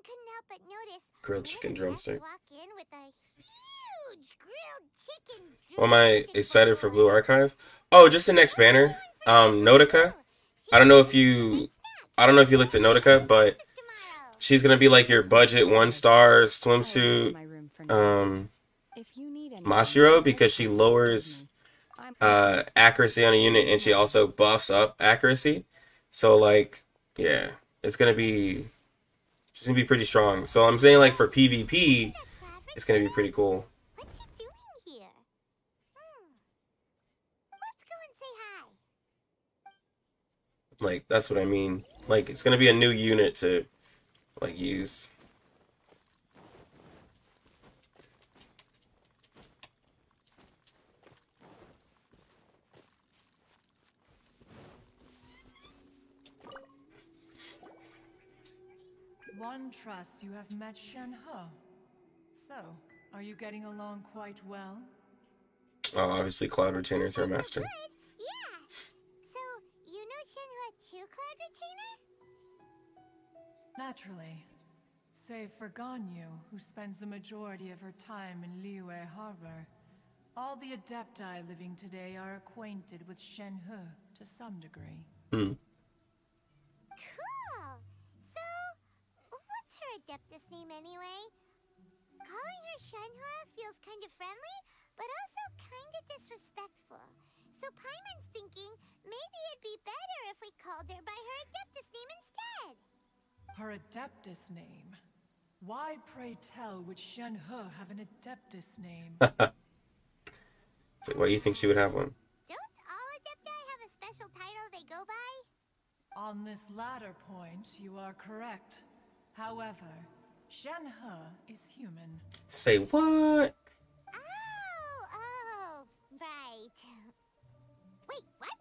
couldn't help but notice Grilled chicken drumstick. walk in with a huge grilled chicken. Well, am I excited for Blue Archive? Oh, just the next banner. Nautica. I don't know if you looked at Nautica, but she's gonna be like your budget 1-star swimsuit Mashiro, because she lowers accuracy on a unit and she also buffs up accuracy. So like, yeah, she's gonna be pretty strong. So I'm saying like for PvP, it's gonna be pretty cool. What's she doing here? Let's go and say hi. Like, that's what I mean. Like, it's gonna be a new unit to like use. One trusts you have met Shenhe. So, are you getting along quite well? Oh, obviously Cloud Retainer's her master. Yeah. So, you know Shenhua too, Cloud Retainer? Naturally. Save for Ganyu, who spends the majority of her time in Liyue Harbor, all the Adepti living today are acquainted with Shenhe to some degree. Cool. So, what's her Adeptus name anyway? Calling her Shenhe feels kind of friendly, but also kind of disrespectful. So Paimon's thinking maybe it'd be better if we called her by her Adeptus name instead. Her Adeptus name? Why, pray tell, would Shenhe have an Adeptus name? So why do you think she would have one? Don't all Adepti have a special title they go by? On this latter point, you are correct. However, Shenhe is human. Say what? Oh, right. Wait, what?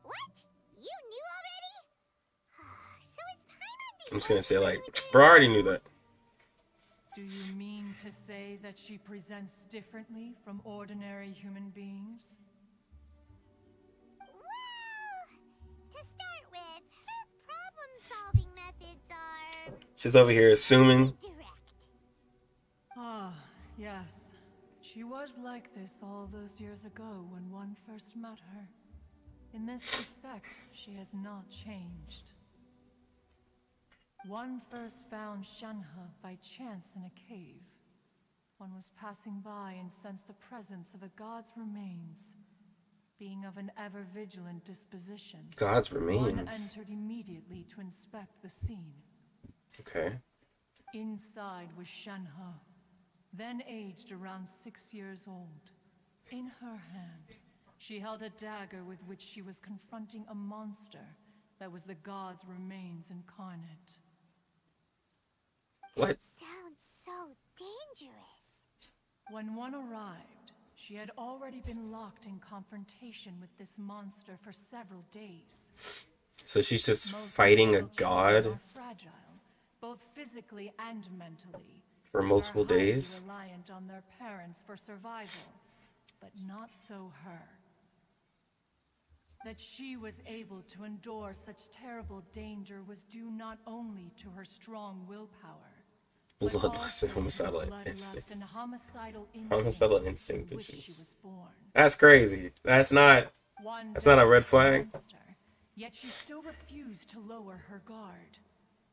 What? You knew already? So is Paimon the I'm just gonna say like, bro, I already knew that. Do you mean to say that she presents differently from ordinary human beings? Well, to start with, her problem-solving methods are... She's over here assuming. direct. Ah, yes. She was like this all those years ago when one first met her. In this respect, she has not changed. One first found Shenhe by chance in a cave. One was passing by and sensed the presence of a god's remains. Being of an ever-vigilant disposition, God's one remains. entered immediately to inspect the scene. Okay. Inside was Shenhe, then aged around 6 years old. In her hand, she held a dagger with which she was confronting a monster that was the god's remains incarnate. What? Sounds so dangerous. When one arrived, she had already been locked in confrontation with this monster for several days. So she's just Most fighting a little children god are fragile, both physically and mentally. for They multiple are highly days? reliant on their parents for survival, but not so her. That she was able to endure such terrible danger was due not only to her strong willpower, but Bloodlust and also to the homicidal bloodlust instinct. and homicidal Homicidal instinct instinct with which issues. she was born. That's crazy. That's not a red flag. Monster, yet she still refused to lower her guard.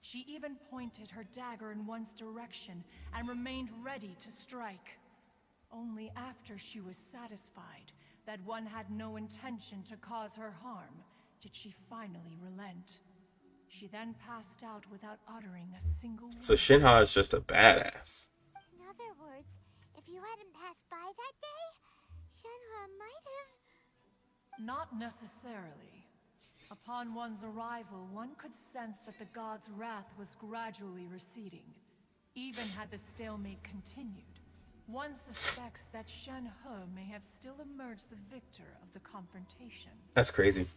She even pointed her dagger in one's direction and remained ready to strike. Only after she was satisfied that one had no intention to cause her harm did she finally relent. She then passed out without uttering a single word. So Shinha is just a badass. In other words, if you hadn't passed by that day, Shenhe might have... Not necessarily. Upon one's arrival, one could sense that the god's wrath was gradually receding. Even had the stalemate continued, one suspects that Shenhe may have still emerged the victor of the confrontation. That's crazy.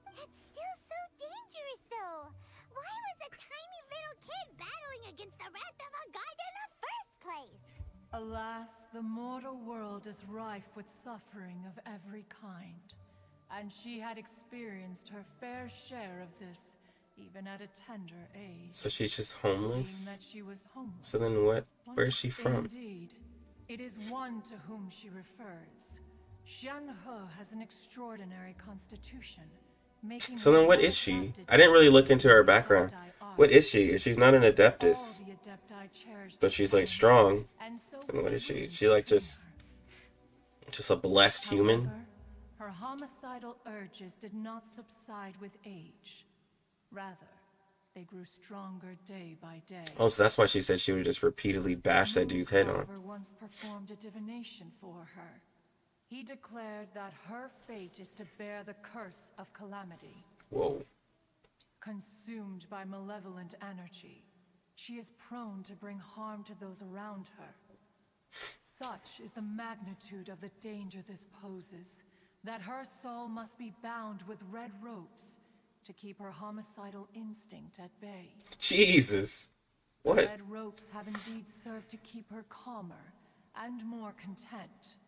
That's still so dangerous, though. Why was a tiny little kid battling against the wrath of a god in the first place? Alas, the mortal world is rife with suffering of every kind. And she had experienced her fair share of this, even at a tender age. So she's just Seeing homeless? that she was homeless. So then what? Where's she from? Indeed. It is one to whom she refers. Shenhe has an extraordinary constitution, making So her then what well is she? adapted I didn't really look to into her the background. Adepti What art. is she? If she's not an All adeptus, the Adepti cherish but the she's like flame, strong, and so then what they is she? wouldn't She like kill just a blessed human? However, her homicidal urges did not subside with age. Rather, they grew stronger day by day. Oh, so that's why she said she would just repeatedly bash that dude's head on. However, once performed a divination for her. He declared that her fate is to bear the curse of calamity. Whoa. Consumed by malevolent energy, she is prone to bring harm to those around her. Such is the magnitude of the danger this poses, that her soul must be bound with red ropes to keep her homicidal instinct at bay. Jesus. What? Red ropes have indeed served to keep her calmer and more content.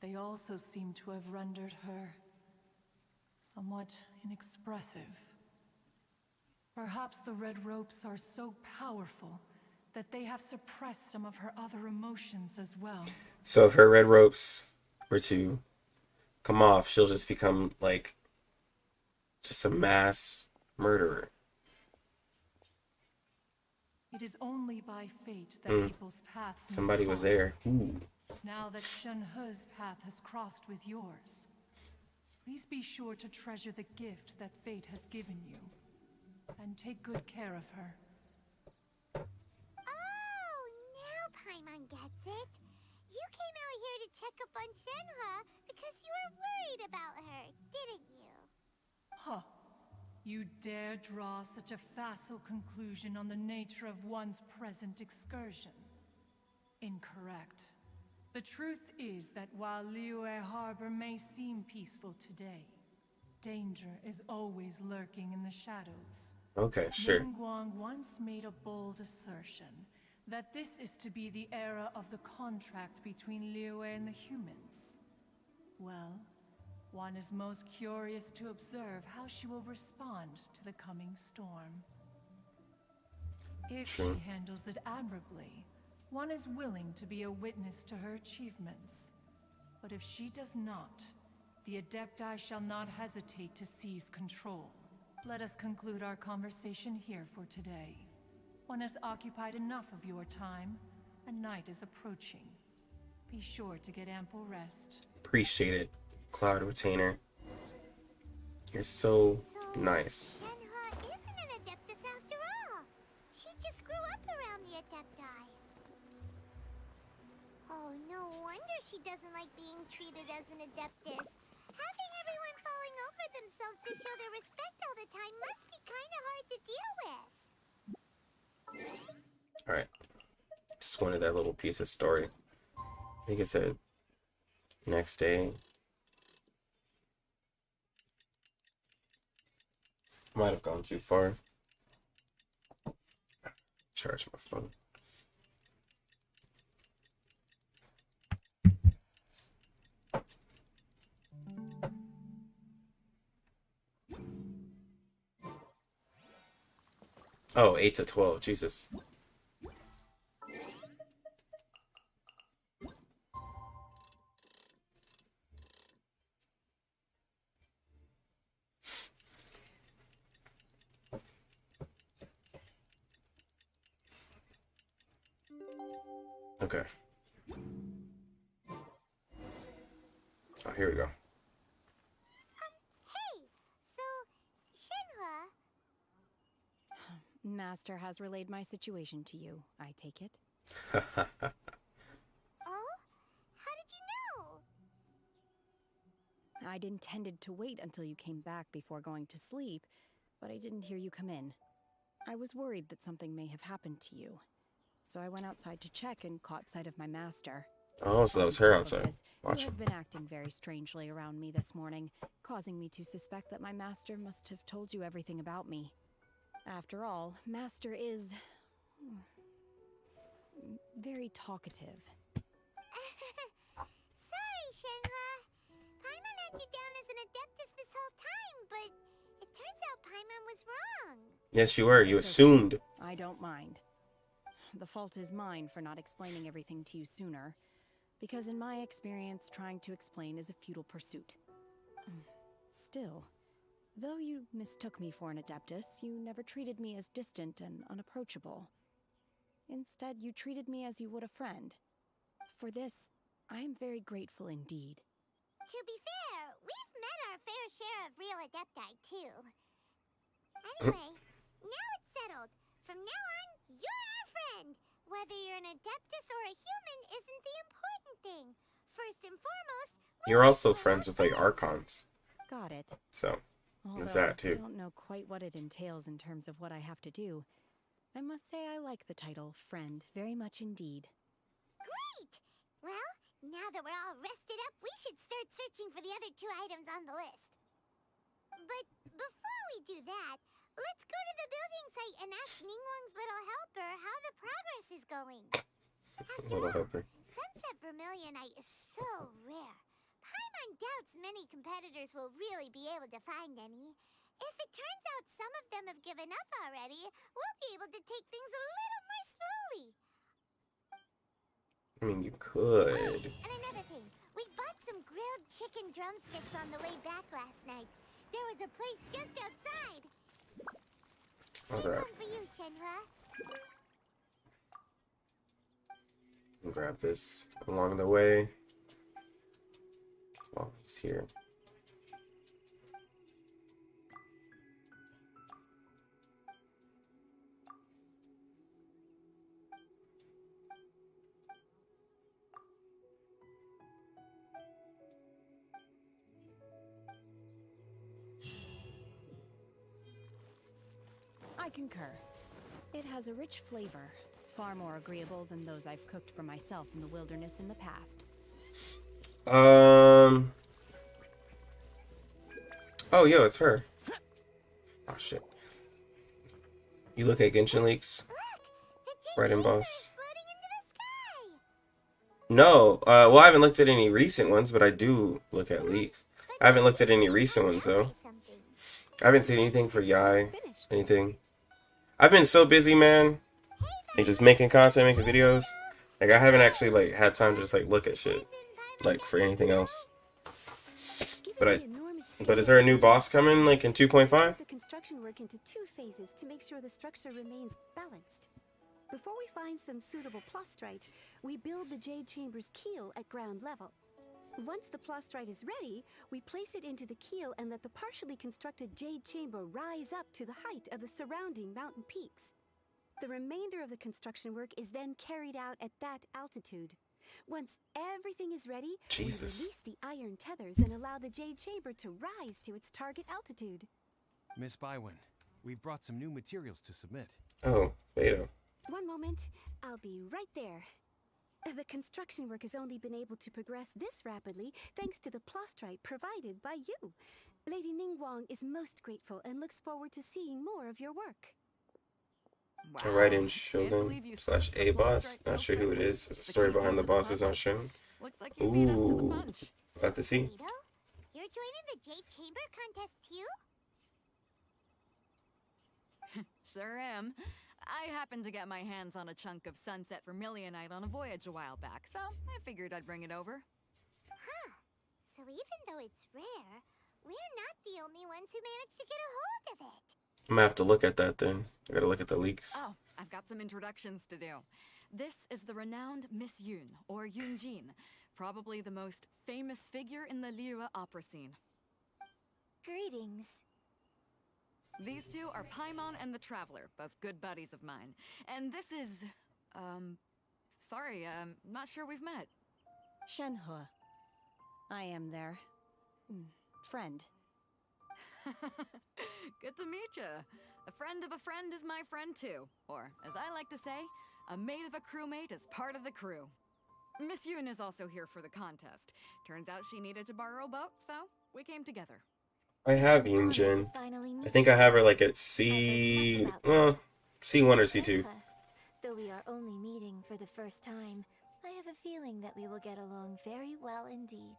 They also seem to have rendered her somewhat inexpressive. Perhaps the red ropes are so powerful that they have suppressed some of her other emotions as well. So if her red ropes were to come off, she'll just become like just a mass murderer. It is only by fate that people's paths may Somebody was cross. there. Ooh. Now that Shenhe's path has crossed with yours, please be sure to treasure the gift that fate has given you, and take good care of her. Oh, now Paimon gets it. You came out here to check up on Shenhe because you were worried about her, didn't you? Huh. You dare draw such a facile conclusion on the nature of one's present excursion? Incorrect. The truth is that while Liyue Harbor may seem peaceful today, danger is always lurking in the shadows. Okay, sure. Ningguang once made a bold assertion that this is to be the era of the contract between Liyue and the humans. Well, one is most curious to observe how she will respond to the coming storm. If she handles it admirably, one is willing to be a witness to her achievements. But if she does not, the Adepti shall not hesitate to seize control. Let us conclude our conversation here for today. One has occupied enough of your time, and night is approaching. Be sure to get ample rest. Appreciate it, Cloud Retainer. You're so nice. Shenhe isn't an Adeptus after all. She just grew up around the Adepti. Oh, no wonder she doesn't like being treated as an Adeptus. Having everyone falling over themselves to show their respect all the time must be kind of hard to deal with. Alright. Just wanted that little piece of story. I think it said next day. Might have gone too far. Charge my phone. Oh, 8 to 12. Jesus. Okay. Oh, here we go. Hey, so Shenhe. Master has relayed my situation to you, I take it? Oh? How did you know? I'd intended to wait until you came back before going to sleep, but I didn't hear you come in. I was worried that something may have happened to you. So I went outside to check and caught sight of my master. Oh, so that was her On top of outside. this, Watch you him. have been acting very strangely around me this morning, causing me to suspect that my master must have told you everything about me. After all, Master is very talkative. Sorry, Shenhe. Paimon had you down as an Adeptus this whole time, but it turns out Paimon was wrong. Yes, you were. You It's okay. assumed. I don't mind. The fault is mine for not explaining everything to you sooner, because in my experience, trying to explain is a futile pursuit. Still, though you mistook me for an Adeptus, you never treated me as distant and unapproachable. Instead, you treated me as you would a friend. For this, I am very grateful indeed. To be fair, we've met our fair share of real Adepti, too. Anyway, now it's settled. From now on, you're our friend. Whether you're an Adeptus or a human isn't the important thing. First and foremost, You're also friends with like Archons. Got it. So, there's Although that too. I don't know quite what it entails in terms of what I have to do. I must say I like the title Friend very much indeed. great! Well, now that we're all rested up, we should start searching for the other 2 items on the list. But before we do that, let's go to the building site and ask Ningguang's little helper how the progress is going. After Little all, helper. Sunset Vermilionite is so rare. Paimon doubts many competitors will really be able to find any. If it turns out some of them have given up already, we'll be able to take things a little more slowly. I mean, you could. And another thing, we bought some grilled chicken drumsticks on the way back last night. There was a place just outside. Here's Okay. one for you, Shenhua. Grab this along the way. While he's here. I concur. It has a rich flavor, far more agreeable than those I've cooked for myself in the wilderness in the past. Oh, yo, it's her. Oh, shit. You look at Genshin leaks? Right in boss. No, well, I haven't looked at any recent ones, but I do look at leaks. I haven't looked at any recent ones, though. I haven't seen anything for Yai, anything. I've been so busy, man. Like, just making content, making videos. Like, I haven't actually, like, had time to just, like, look at shit. Like, for anything else. But is there a new boss coming, like, in 2.5? The construction work into 2 phases to make sure the structure remains balanced. Before we find some suitable plastrite, we build the Jade Chamber's keel at ground level. Once the plastrite is ready, we place it into the keel and let the partially constructed Jade Chamber rise up to the height of the surrounding mountain peaks. The remainder of the construction work is then carried out at that altitude. Once everything is ready, we release the iron tethers and allow the Jade Chamber to rise to its target altitude. Miss Bywin, we've brought some new materials to submit. Oh, beta. One moment, I'll be right there. The construction work has only been able to progress this rapidly thanks to the plastrite provided by you. Lady Ningguang is most grateful and looks forward to seeing more of your work. Wow. I write in Shogun / A boss. Not sure who it is. The story behind the boss is not shown. Ooh, about to see. You're joining the Jade Chamber contest too? Sure am. I happened to get my hands on a chunk of sunset vermilionite on a voyage a while back, so I figured I'd bring it over. Huh. So even though it's rare, we're not the only ones who managed to get a hold of it. I'm gonna have to look at that then. I gotta look at the leaks. Oh, I've got some introductions to do. This is the renowned Miss Yun, or Yunjin, probably the most famous figure in the Liyue opera scene. Greetings. These two are Paimon and the Traveler, both good buddies of mine. And this is, sorry, not sure we've met. Shenhua. I am their friend. Good to meet you. A friend of a friend is my friend too. Or, as I like to say, a mate of a crewmate is part of the crew. Miss Yun is also here for the contest. Turns out she needed to borrow a boat, so we came together. I have Yunjin. I think I have her like at C... well, C1 or C2. Though we are only meeting for the first time, I have a feeling that we will get along very well indeed.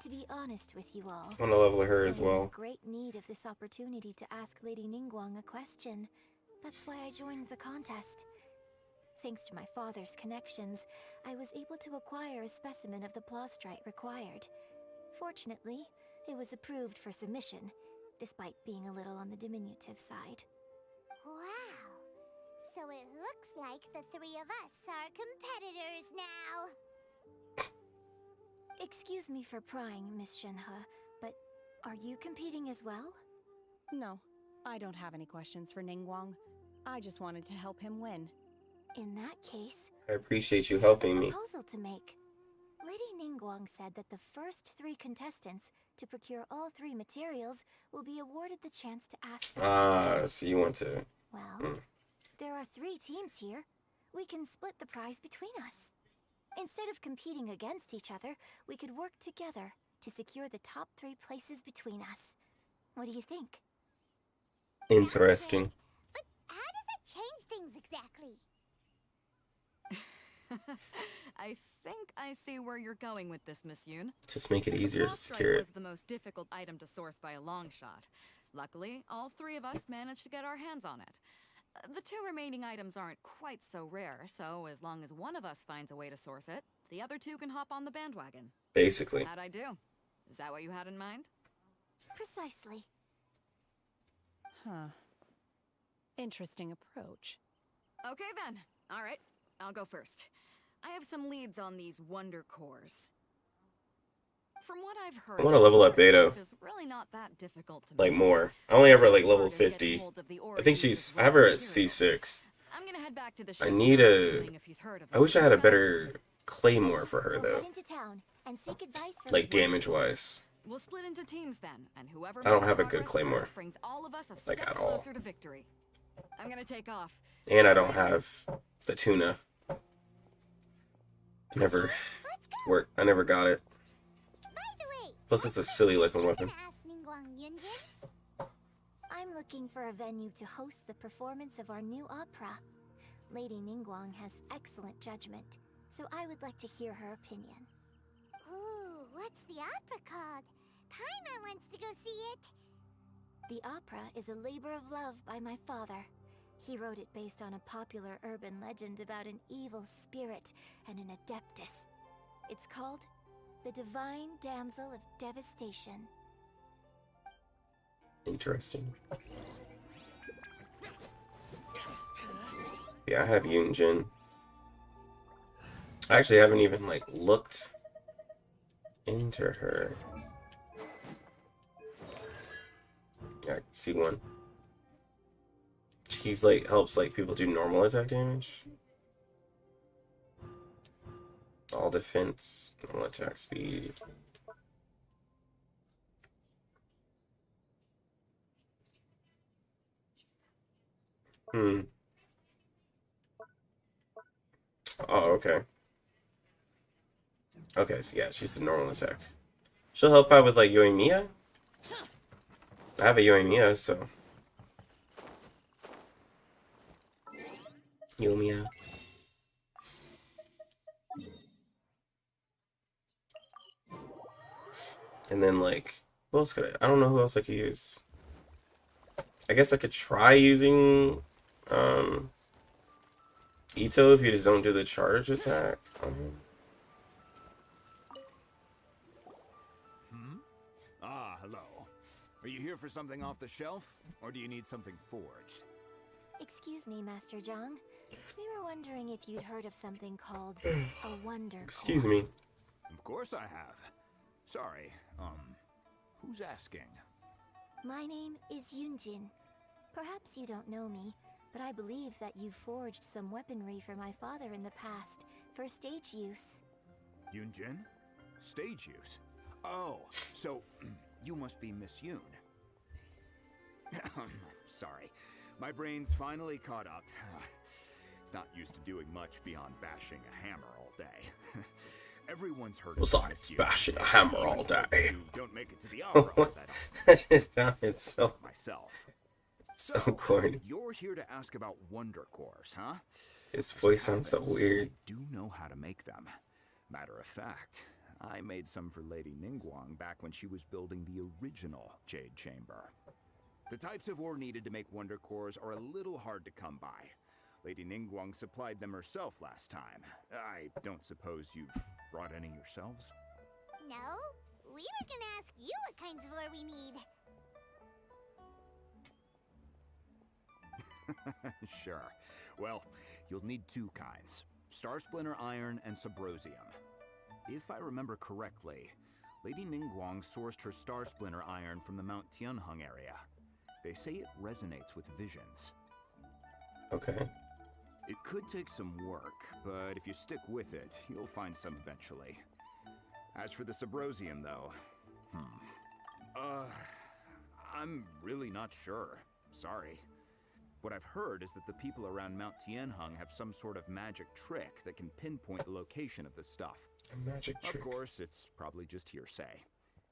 To be honest with you all, I want to level her as I am well. in great need of this opportunity to ask Lady Ningguang a question. That's why I joined the contest. Thanks to my father's connections, I was able to acquire a specimen of the plastrite required. Fortunately, it was approved for submission, despite being a little on the diminutive side. Wow. So it looks like the 3 of us are competitors now. Excuse me for prying, Miss Shenhe, but are you competing as well? No, I don't have any questions for Ningguang. I just wanted to help him win. In that case, I appreciate you helping me. proposal to make. Lady Ningguang said that the first 3 contestants to procure all 3 materials will be awarded the chance to ask. So you want to... Well, there are 3 teams here. We can split the prize between us. Instead of competing against each other, we could work together to secure the top 3 places between us. What do you think? Interesting. But how does it change things exactly? I think I see where you're going with this, Miss Yun. Just make it easier to secure Plastrite it. was the most difficult item to source by a long shot. Luckily, all three of us managed to get our hands on it. The two remaining items aren't quite so rare, so as long as one of us finds a way to source it, the other two can hop on the bandwagon. Basically. How'd I do? Is that what you had in mind? Precisely. Huh. Interesting approach. Okay then. All right, I'll go first. I have some leads on these wonder cores. From what I've heard, I want to level up Beta. is really not that difficult to Like make. more. I only have her like level 50. I think I have her at C6. I'm gonna head back to the I ship need assuming a... if he's heard of I it. wish I had a better claymore for her We'll though. head into town and seek advice from Like damage wise. We'll split into teams then, and whoever I don't makes have a good progress claymore. first brings all of us a Like, step at all. closer to victory. I'm gonna take off. And I don't have the tuna. Never worked. I never got it. Plus it's a silly looking weapon. I'm looking for a venue to host the performance of our new opera. Lady Ningguang has excellent judgment, so I would like to hear her opinion. Ooh, what's the opera called? Paimon wants to go see it. The opera is a labor of love by my father. He wrote it based on a popular urban legend about an evil spirit and an adeptus. It's called The Divine Damsel of Devastation. Interesting. Yeah, I have Yunjin. I actually haven't even like looked into her. Yeah, I see one. She's like helps like people do normal attack damage. All defense, normal attack speed. Oh, okay. Okay, so yeah, she's a normal attack. She'll help out with like Yoimiya. I have a Yoimiya, so. Yoimiya. And then like, who else could I don't know who else I could use. I guess I could try using Ito if you just don't do the charge attack. Ah, hello. Are you here for something off the shelf, or do you need something forged? Excuse me, Master Zhang. We were wondering if you'd heard of something called a wonder Excuse core. me. Of course I have. Sorry, who's asking? My name is Yunjin. Perhaps you don't know me, but I believe that you forged some weaponry for my father in the past for stage use. Yunjin? Stage use? Oh, so you must be Miss Yoon. Sorry, my brain's finally caught up. It's not used to doing much beyond bashing a hammer all day. Everyone's heard of Besides bashing a hammer all day. You don't make it to the opera all that often. That just sounded so myself. So corny. You're here to ask about wonder cores, huh? His voice sounds so weird. I do know how to make them. Matter of fact, I made some for Lady Ningguang back when she was building the original Jade Chamber. The types of ore needed to make wonder cores are a little hard to come by. Lady Ningguang supplied them herself last time. I don't suppose you've brought any yourselves? No, we were gonna ask you what kinds of ore we need. Sure. Well, you'll need two kinds. Star Splinter Iron and Subrosium. If I remember correctly, Lady Ningguang sourced her Star Splinter Iron from the Mount Tianheng area. They say it resonates with visions. Okay. It could take some work, but if you stick with it, you'll find some eventually. As for the Subrosium, though, I'm really not sure. Sorry. What I've heard is that the people around Mount Tianheng have some sort of magic trick that can pinpoint the location of the stuff. A magic trick. Of course, it's probably just hearsay.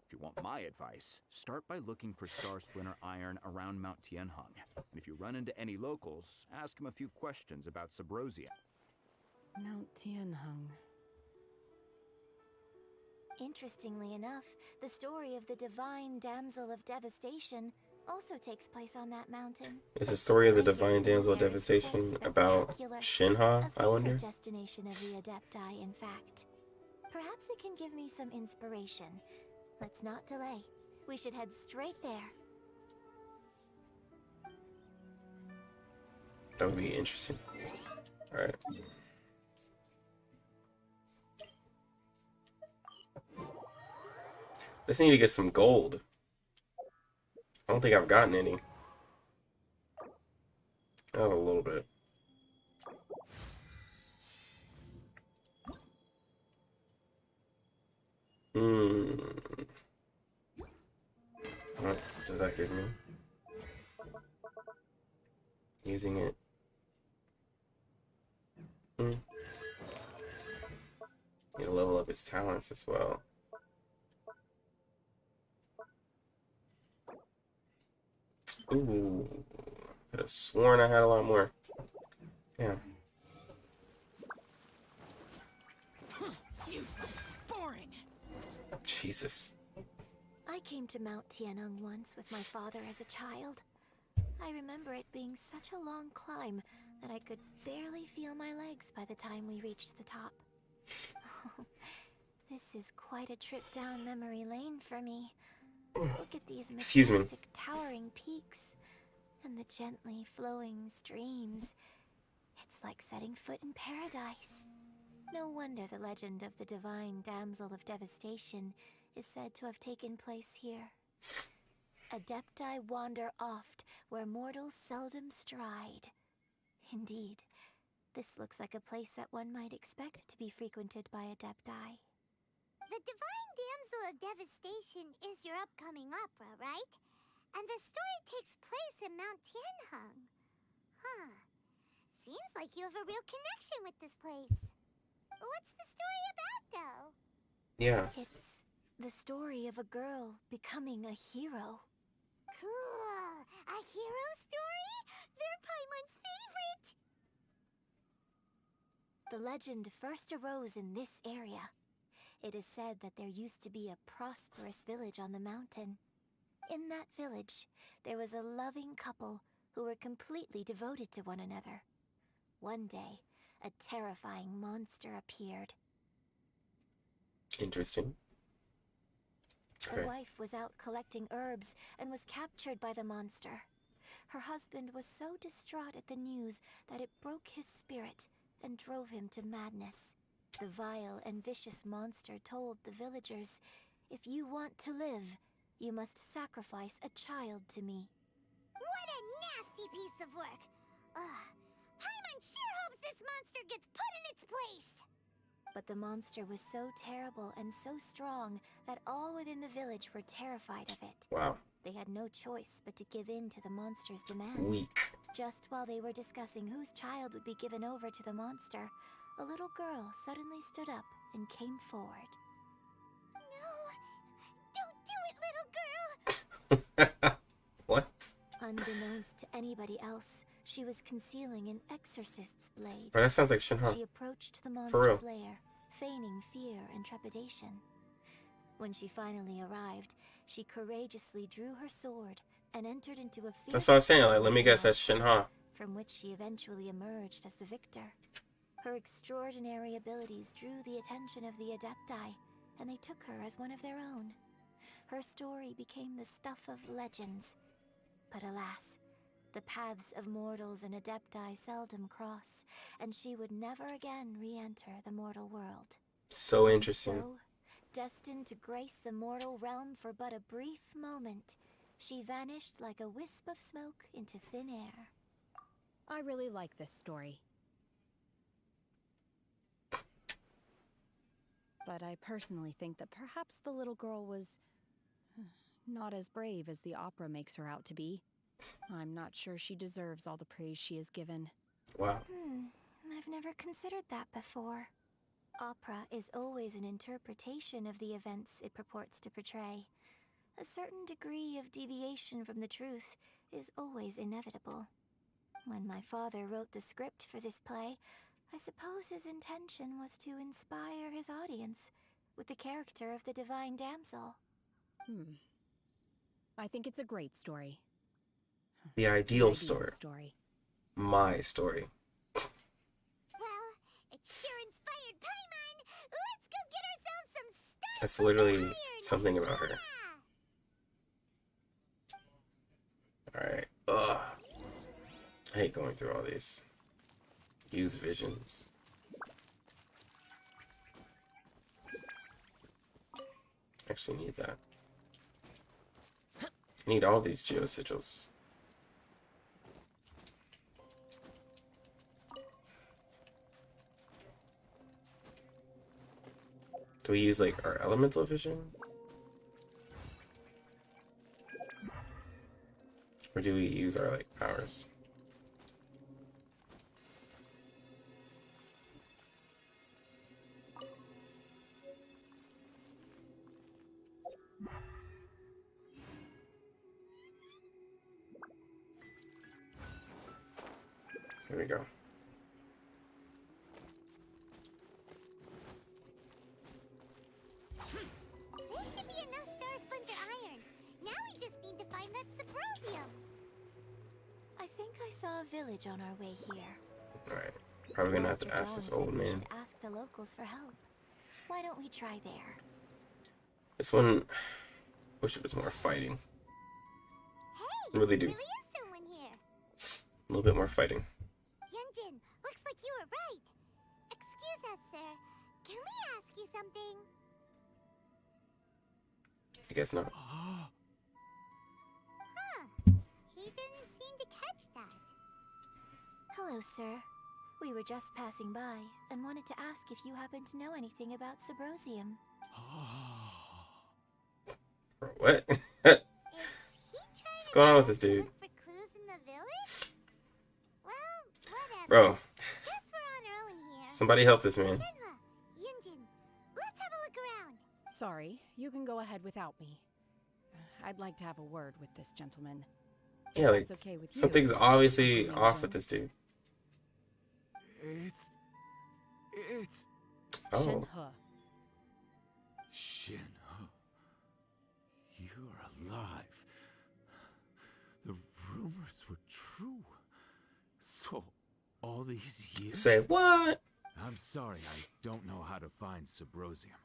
If you want my advice, start by looking for Star Splinter Iron around Mount Tianheng. And if you run into any locals, ask them a few questions about Subrosia. Mount Tianheng. Interestingly enough, the story of the Divine Damsel of Devastation also takes place on that mountain. Is the story of the divine damsel of devastation about Shinha, I wonder? Destination of the Adepti, in fact. Perhaps it can give me some inspiration. Let's not delay. We should head straight there. That would be interesting. Alright. Just need to get some gold. I don't think I've gotten any. Oh, a little bit. What does that give me? Using it. Need to level up his talents as well. Ooh, could have sworn I had a lot more. Damn. Useless. Boring. Jesus. I came to Mount Tianeng once with my father as a child. I remember it being such a long climb that I could barely feel my legs by the time we reached the top. This is quite a trip down memory lane for me. Look at these majestic towering peaks and the gently flowing streams. It's like setting foot in paradise. No wonder the legend of the divine Damsel of Devastation is said to have taken place here. Adepti wander oft where mortals seldom stride. Indeed, this looks like a place that one might expect to be frequented by Adepti. The Divine Damsel of Devastation is your upcoming opera, right? And the story takes place in Mount Tianheng. Huh. Seems like you have a real connection with this place. What's the story about, though? Yeah. It's the story of a girl becoming a hero. Cool. A hero story? They're Paimon's favorite. The legend first arose in this area. It is said that there used to be a prosperous village on the mountain. In that village, there was a loving couple who were completely devoted to one another. One day, a terrifying monster appeared. Interesting. The wife was out collecting herbs and was captured by the monster. Her husband was so distraught at the news that it broke his spirit and drove him to madness. The vile and vicious monster told the villagers, "If you want to live, you must sacrifice a child to me." What a nasty piece of work! Ugh. Paimon sure hopes this monster gets put in its place! But the monster was so terrible and so strong that all within the village were terrified of it. Wow. They had no choice but to give in to the monster's demand. Weak. Just while they were discussing whose child would be given over to the monster, a little girl suddenly stood up and came forward. No! Don't do it, little girl! What? Unbeknownst to anybody else, she was concealing an exorcist's blade. But that sounds like Shinha. She approached the For real. monster's lair, feigning fear and trepidation. When she finally arrived, she courageously drew her sword and entered into a fierce That's what I was saying. Like, let me guess, that's Shinha. from which she eventually emerged as the victor. Her extraordinary abilities drew the attention of the Adepti, and they took her as one of their own. Her story became the stuff of legends. But alas, the paths of mortals and Adepti seldom cross, and she would never again re-enter the mortal world. So interesting. So, destined to grace the mortal realm for but a brief moment, she vanished like a wisp of smoke into thin air. I really like this story. But I personally think that perhaps the little girl was not as brave as the opera makes her out to be. I'm not sure she deserves all the praise she is given. Wow. I've never considered that before. Opera is always an interpretation of the events it purports to portray. A certain degree of deviation from the truth is always inevitable. When my father wrote the script for this play, I suppose his intention was to inspire his audience with the character of the Divine Damsel. I think it's a great story. The ideal story. My story. Well, it sure inspired Paimon. Let's go get ourselves some stuff. That's literally something about her. Alright. Ugh. I hate going through all these. Use visions. Actually need that. I need all these geosigils. Do we use like our elemental vision? Or do we use our like powers? There we go. This should be enough star splinter iron. Now we just need to find that Subrosium. I think I saw a village on our way here. Alright. Probably gonna have to ask this old man. We should ask the locals for help. Why don't we try there? This one, wish it was more fighting. Hey, Really do. Really is someone here. A little bit more fighting. Yunjin, looks like you were right. Excuse us, sir. Can we ask you something? I guess not. Huh. He didn't seem to catch that. Hello, sir. We were just passing by and wanted to ask if you happen to know anything about Subrosium. Bro, what? What's going on with this dude? For clues in the village? Well, whatever. Bro, Guess we're on our own here. somebody help this man. Shenhua, Yunjin, let's have a look around. Sorry, you can go ahead without me. I'd like to have a word with this gentleman. Yeah, like, That's okay with you. something's obviously off with this dude. It's... Oh. Shenhua. Shenhua. You're alive. The rumors were true. So, all these years... Say what? I'm sorry, I don't know how to find Subrosium.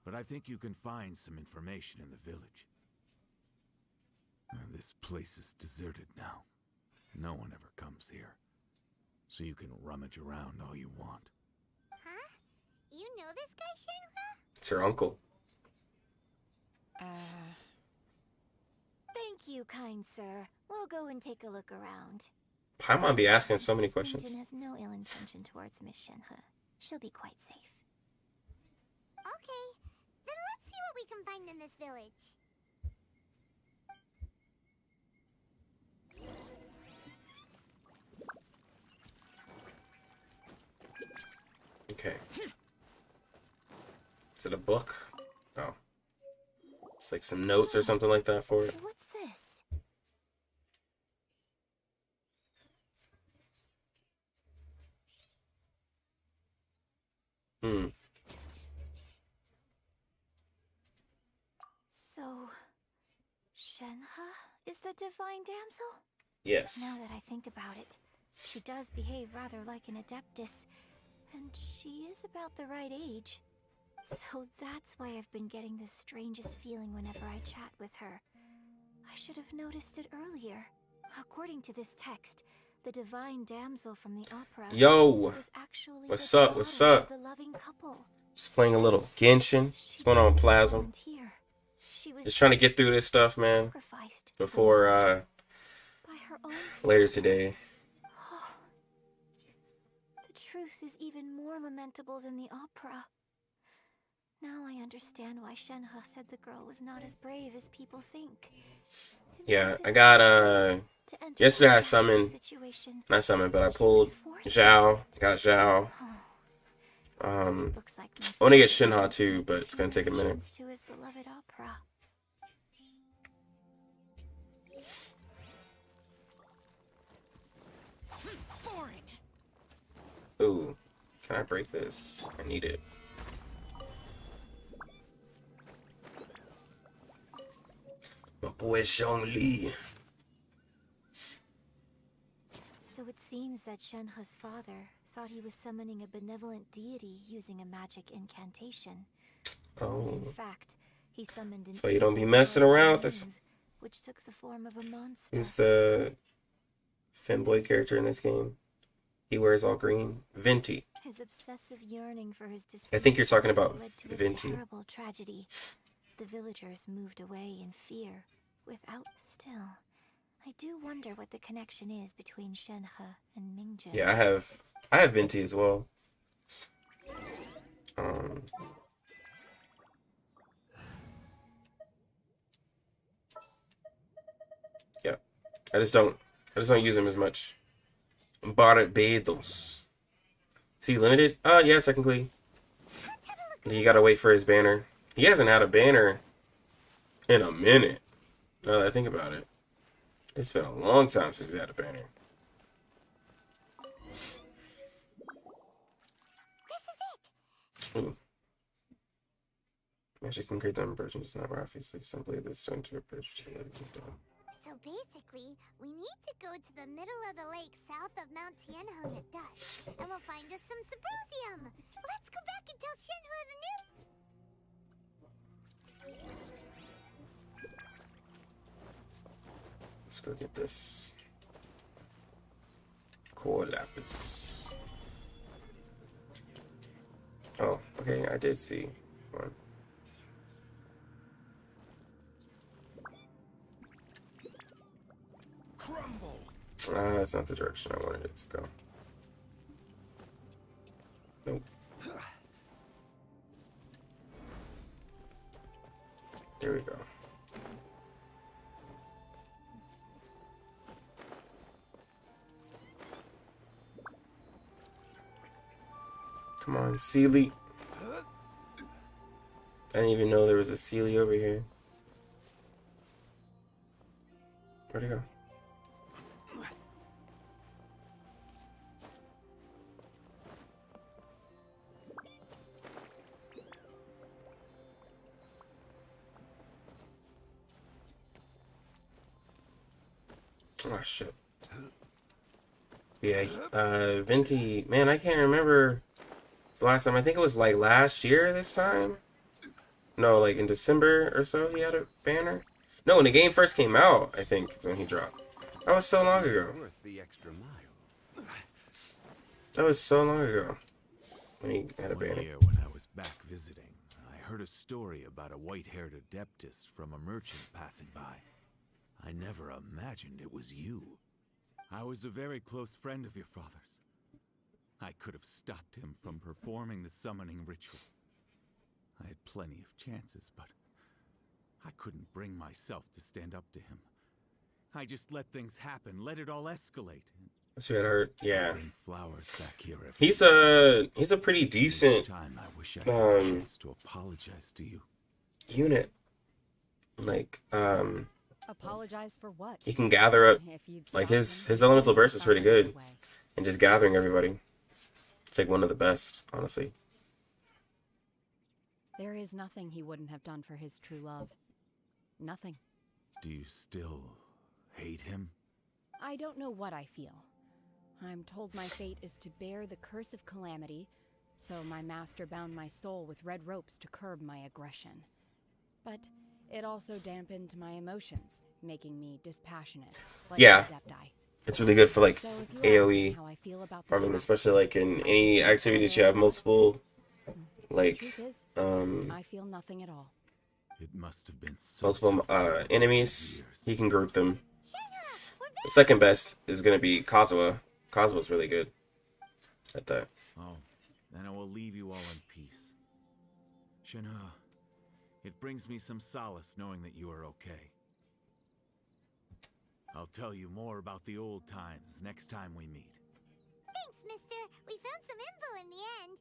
But I think you can find some information in the village. And this place is deserted now. No one ever comes here. So you can rummage around all you want. Huh? You know this guy, Shenhua? It's her uncle. Thank you, kind sir. We'll go and take a look around. Paimon be asking so many questions. Yunjin has no ill intention towards Miss Shenhe. She'll be quite safe. Okay, then let's see what we can find in this village. Okay. Is it a book? Oh. It's like some notes or something like that for it. What's this? So, Shenhe is the divine damsel? Yes. Now that I think about it, she does behave rather like an adeptus, and she is about the right age. So that's why I've been getting the strangest feeling whenever I chat with her. I should have noticed it earlier. According to this text, the divine damsel from the opera Yo! was actually What's the up? What's daughter of up? the loving couple. Just playing a little Genshin. What's going on, Plasm? Just trying to get through this stuff, man. Before, later today. The truth is even more lamentable than the opera. Now I understand why Shenhe said the girl was not as brave as people think. Yeah, I got, yesterday I summoned, not summoned, but I pulled Zhao, got Zhao. I want to get Shinha too, but it's going to take a minute. To his beloved opera. Ooh, can I break this? I need it. My boy Zhongli. seems that Shenhe's father thought he was summoning a benevolent deity using a magic incantation. Oh. But in fact, he summoned an So you don't be evil messing force around with wings, this. which took the form of a monster. Who's the fanboy character in this game? He wears all green. Venti. His obsessive yearning for his I think you're talking about led to a Venti. terrible tragedy. The villagers moved away in fear, without still. I do wonder what the connection is between Shenhe and Mingjin. Yeah, I have Venti as well. Yeah. I just don't use him as much. Barbados. Is he limited? Yeah, technically. You gotta wait for his banner. He hasn't had a banner in a minute. Now that I think about it. It's been a long time since he had a banner. Ooh. Magic can create them versions, it's not obviously simply this stone to approach to live. So basically, we need to go to the middle of the lake south of Mount Tianheng at dusk, and we'll find us some symposium. Let's go back and tell Shenhe the news. Let's go get this core lapis. Oh, okay, I did see one. Crumble. That's not the direction I wanted it to go. Nope. There we go. Come on, Sealy. I didn't even know there was a Sealy over here. Where'd it go? Oh shit. Yeah, Venti, man, I can't remember the last time. I think it was like last year this time. No, like in December or so he had a banner. No, when the game first came out, I think is when he dropped. That was so long ago. Worth the extra mile. That was so long ago when he had a banner. One year when I was back visiting, I heard a story about a white-haired adeptus from a merchant passing by. I never imagined it was you. I was a very close friend of your father's. I could have stopped him from performing the summoning ritual. I had plenty of chances, but I couldn't bring myself to stand up to him. I just let things happen, let it all escalate. That's what I heard. Yeah. Bring flowers back here every He's a pretty decent time. I wish I had a chance to apologize to you. unit. Like Apologize for what? he can gather up like his elemental burst is pretty good. And just gathering everybody. It's like one of the best, honestly. There is nothing he wouldn't have done for his true love. Nothing. Do you still hate him? I don't know what I feel. I'm told my fate is to bear the curse of calamity, so my master bound my soul with red ropes to curb my aggression. But it also dampened my emotions, making me dispassionate. Like Yeah. Adepti. It's really good for like So if you ask me AoE how I feel about the farming, past, especially like in any activity that you have multiple like truth is, I feel nothing at all. It must have been so multiple enemies. He can group them. The second best is gonna be Kazuha. Kazuha's really good at that. Oh, then I will leave you all in peace. Shenhe, it brings me some solace knowing that you are okay. I'll tell you more about the old times next time we meet. Thanks, mister. We found some info in the end.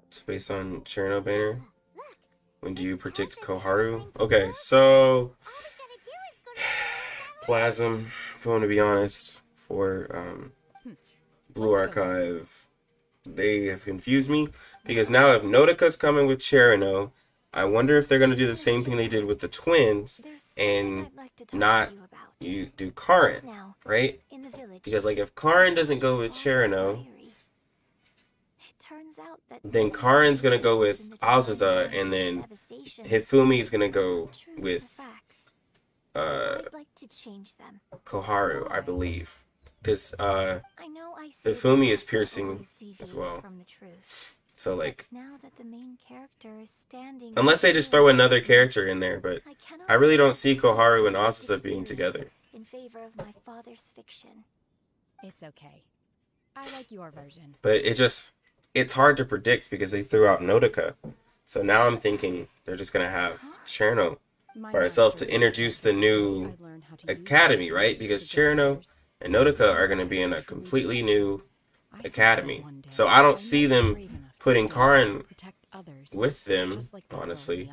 It's based on Cherno banner. When do you predict Koharu? Okay, so Plasm, if I want to be honest, for Blue Archive, they have confused me because now if Notika's coming with Cherno I wonder if they're gonna do the same thing they did with the twins and not you do Karin, right? Because like if Karin doesn't go with Cherno, then Karin's gonna go with Azusa, and then Hifumi's gonna go with Koharu, I believe. Because Hifumi is piercing as well. So like, unless they just throw another character in there, but I really don't see Koharu and Azusa being together. In favor of my father's fiction. It's okay. I like your version. But it's hard to predict because they threw out Nodoka. So now I'm thinking they're just going to have Cherno by herself to introduce the new academy, right? Because Cherno and Nodoka are going to be in a completely new academy. So I don't see them putting Karin with them, honestly,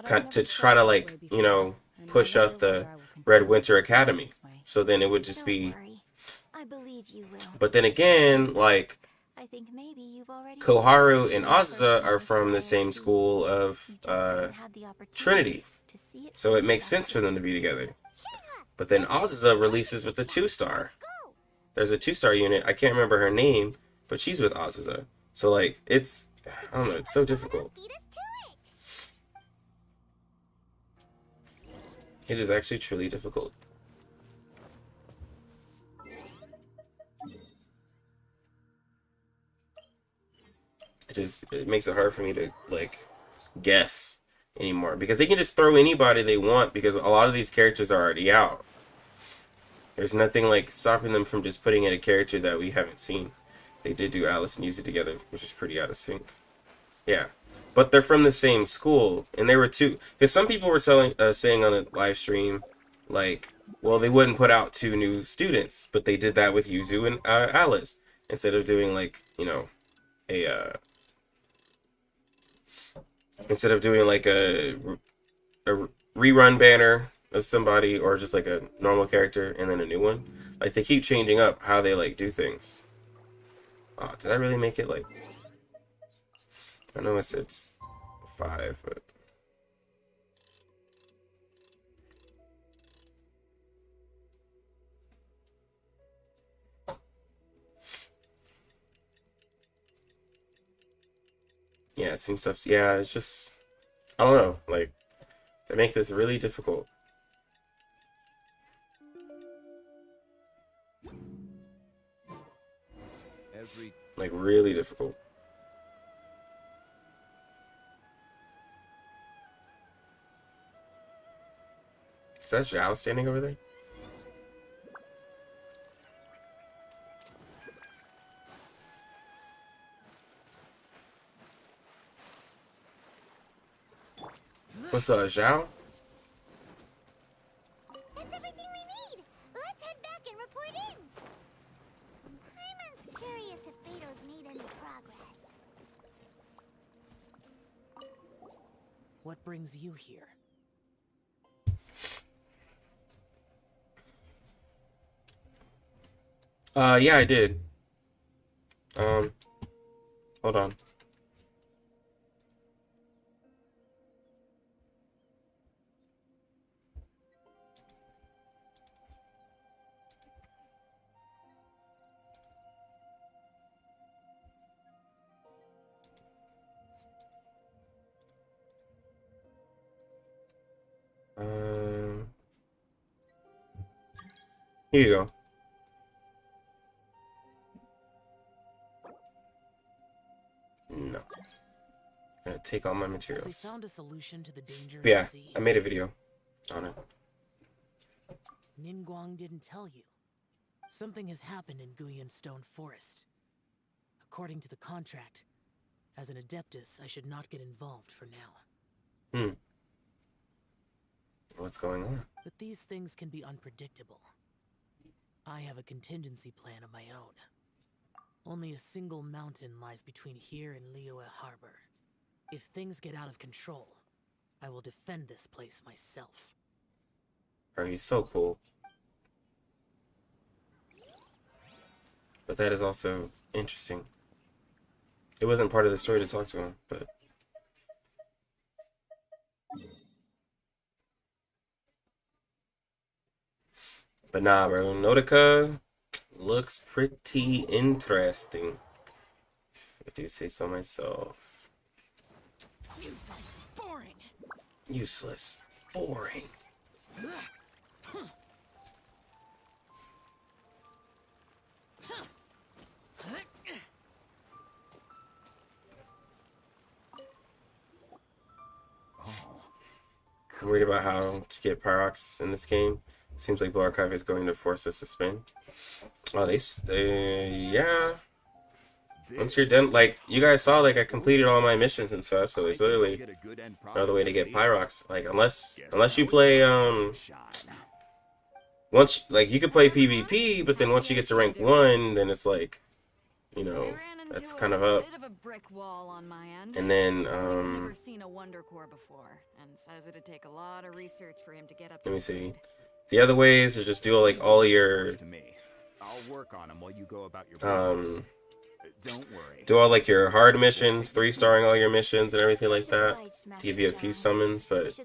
to try to, like, you know, push up the Red Winter Academy. So then it would just be... But then again, like, Koharu and Azusa are from the same school of Trinity. So it makes sense for them to be together. But then Azusa releases with the 2-star. There's a 2-star unit, I can't remember her name, but she's with Azusa. So like, it's, I don't know, it's so difficult. It is actually truly difficult. It makes it hard for me to, like, guess anymore. Because they can just throw anybody they want because a lot of these characters are already out. There's nothing, like, stopping them from just putting in a character that we haven't seen. They did do Alice and Yuzu together, which is pretty out of sync. Yeah. But they're from the same school, and there were two... Because some people were saying on the live stream, like, well, they wouldn't put out 2 new students, but they did that with Yuzu and Alice. Instead of doing, like, you know, instead of doing, like, a rerun banner of somebody, or just, like, a normal character, and then a new one. Like, they keep changing up how they, like, do things. Oh, did I really make it, like... I know it's 5, but... Yeah, it seems tough. Yeah, it's just... I don't know, like... They make this really difficult. Like, really difficult. Is that Zhao standing over there? What's up, Zhao? That's everything we need. Let's head back and report in. Hyman's curious if Beto's made any progress. What brings you here? Yeah, I did. Hold on. Here you go. No. I'm gonna take all my materials. They found a solution to the danger. Yeah, I made a video on it. Ningguang didn't tell you. Something has happened in Guyan Stone Forest. According to the contract, as an Adeptus, I should not get involved for now. What's going on? But these things can be unpredictable. I have a contingency plan of my own. Only a single mountain lies between here and Liyue Harbor. If things get out of control, I will defend this place myself. Oh, he's so cool. But that is also interesting. It wasn't part of the story to talk to him, but But nah, bro. Nautica looks pretty interesting. If I do say so myself. Useless. Boring. Useless. Boring. I'm worried about how to get Pyrox in this game. Seems like Blue Archive is going to force us to spin. Oh, yeah. Once you're done, like, you guys saw, like, I completed all my missions and stuff, so there's literally no other way to get Pyrox. Like, unless you play, once, like, you could play PvP, but then once you get to rank 1, then it's like, you know, that's kind of up. And then, never seen a Wonder Core before, and says it'd take a lot of research for him to get up. Let me see. The other ways is just do like all your I'll work on them while you go about your business. Don't worry. Do all like your hard missions, 3-starring all your missions and everything like that. To give you a few summons, but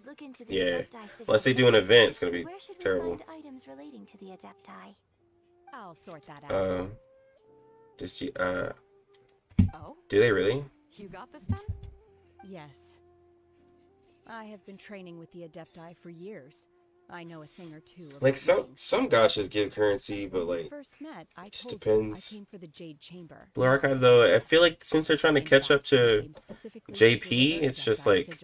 yeah, unless they do an event, it's gonna be terrible. Items relating to the Adepti. I'll sort that out. Just Oh? Do they really? You got this then? Yes. I have been training with the Adepti for years. I know a thing or two. Like some gotchas give currency, but like first met, I just told depends. I came for the Jade Chamber. Blue Archive though, I feel like since they're trying to catch up to JP, it's just like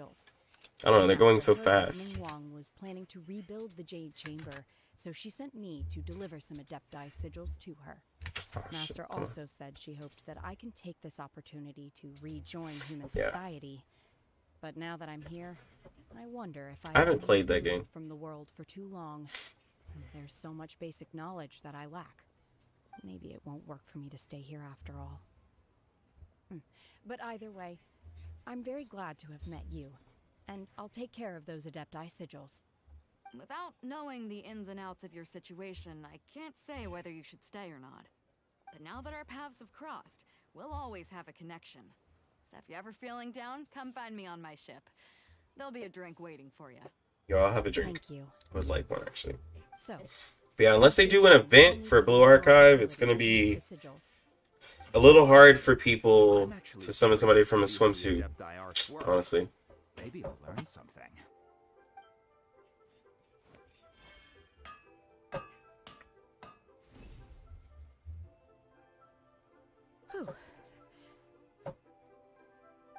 I don't know, they're going so fast. Ningguang was planning to rebuild the Jade Chamber, so she sent me to deliver some Adepti sigils to her. Master also said she hoped that I can take this opportunity to rejoin human society. But now that I'm here, I wonder if I haven't played that game from the world for too long. There's so much basic knowledge that I lack. Maybe it won't work for me to stay here after all. But either way, I'm very glad to have met you, and I'll take care of those Adepti sigils. Without knowing the ins and outs of your situation, I can't say whether you should stay or not. But now that our paths have crossed, we'll always have a connection. So if you're ever feeling down, come find me on my ship. There'll be a drink waiting for you. Yo, I'll have a drink. Thank you. I would like one actually. So, but yeah, unless they do an event for Blue Archive, it's gonna be a little hard for people to summon somebody from a swimsuit. Honestly. Maybe I'll learn something.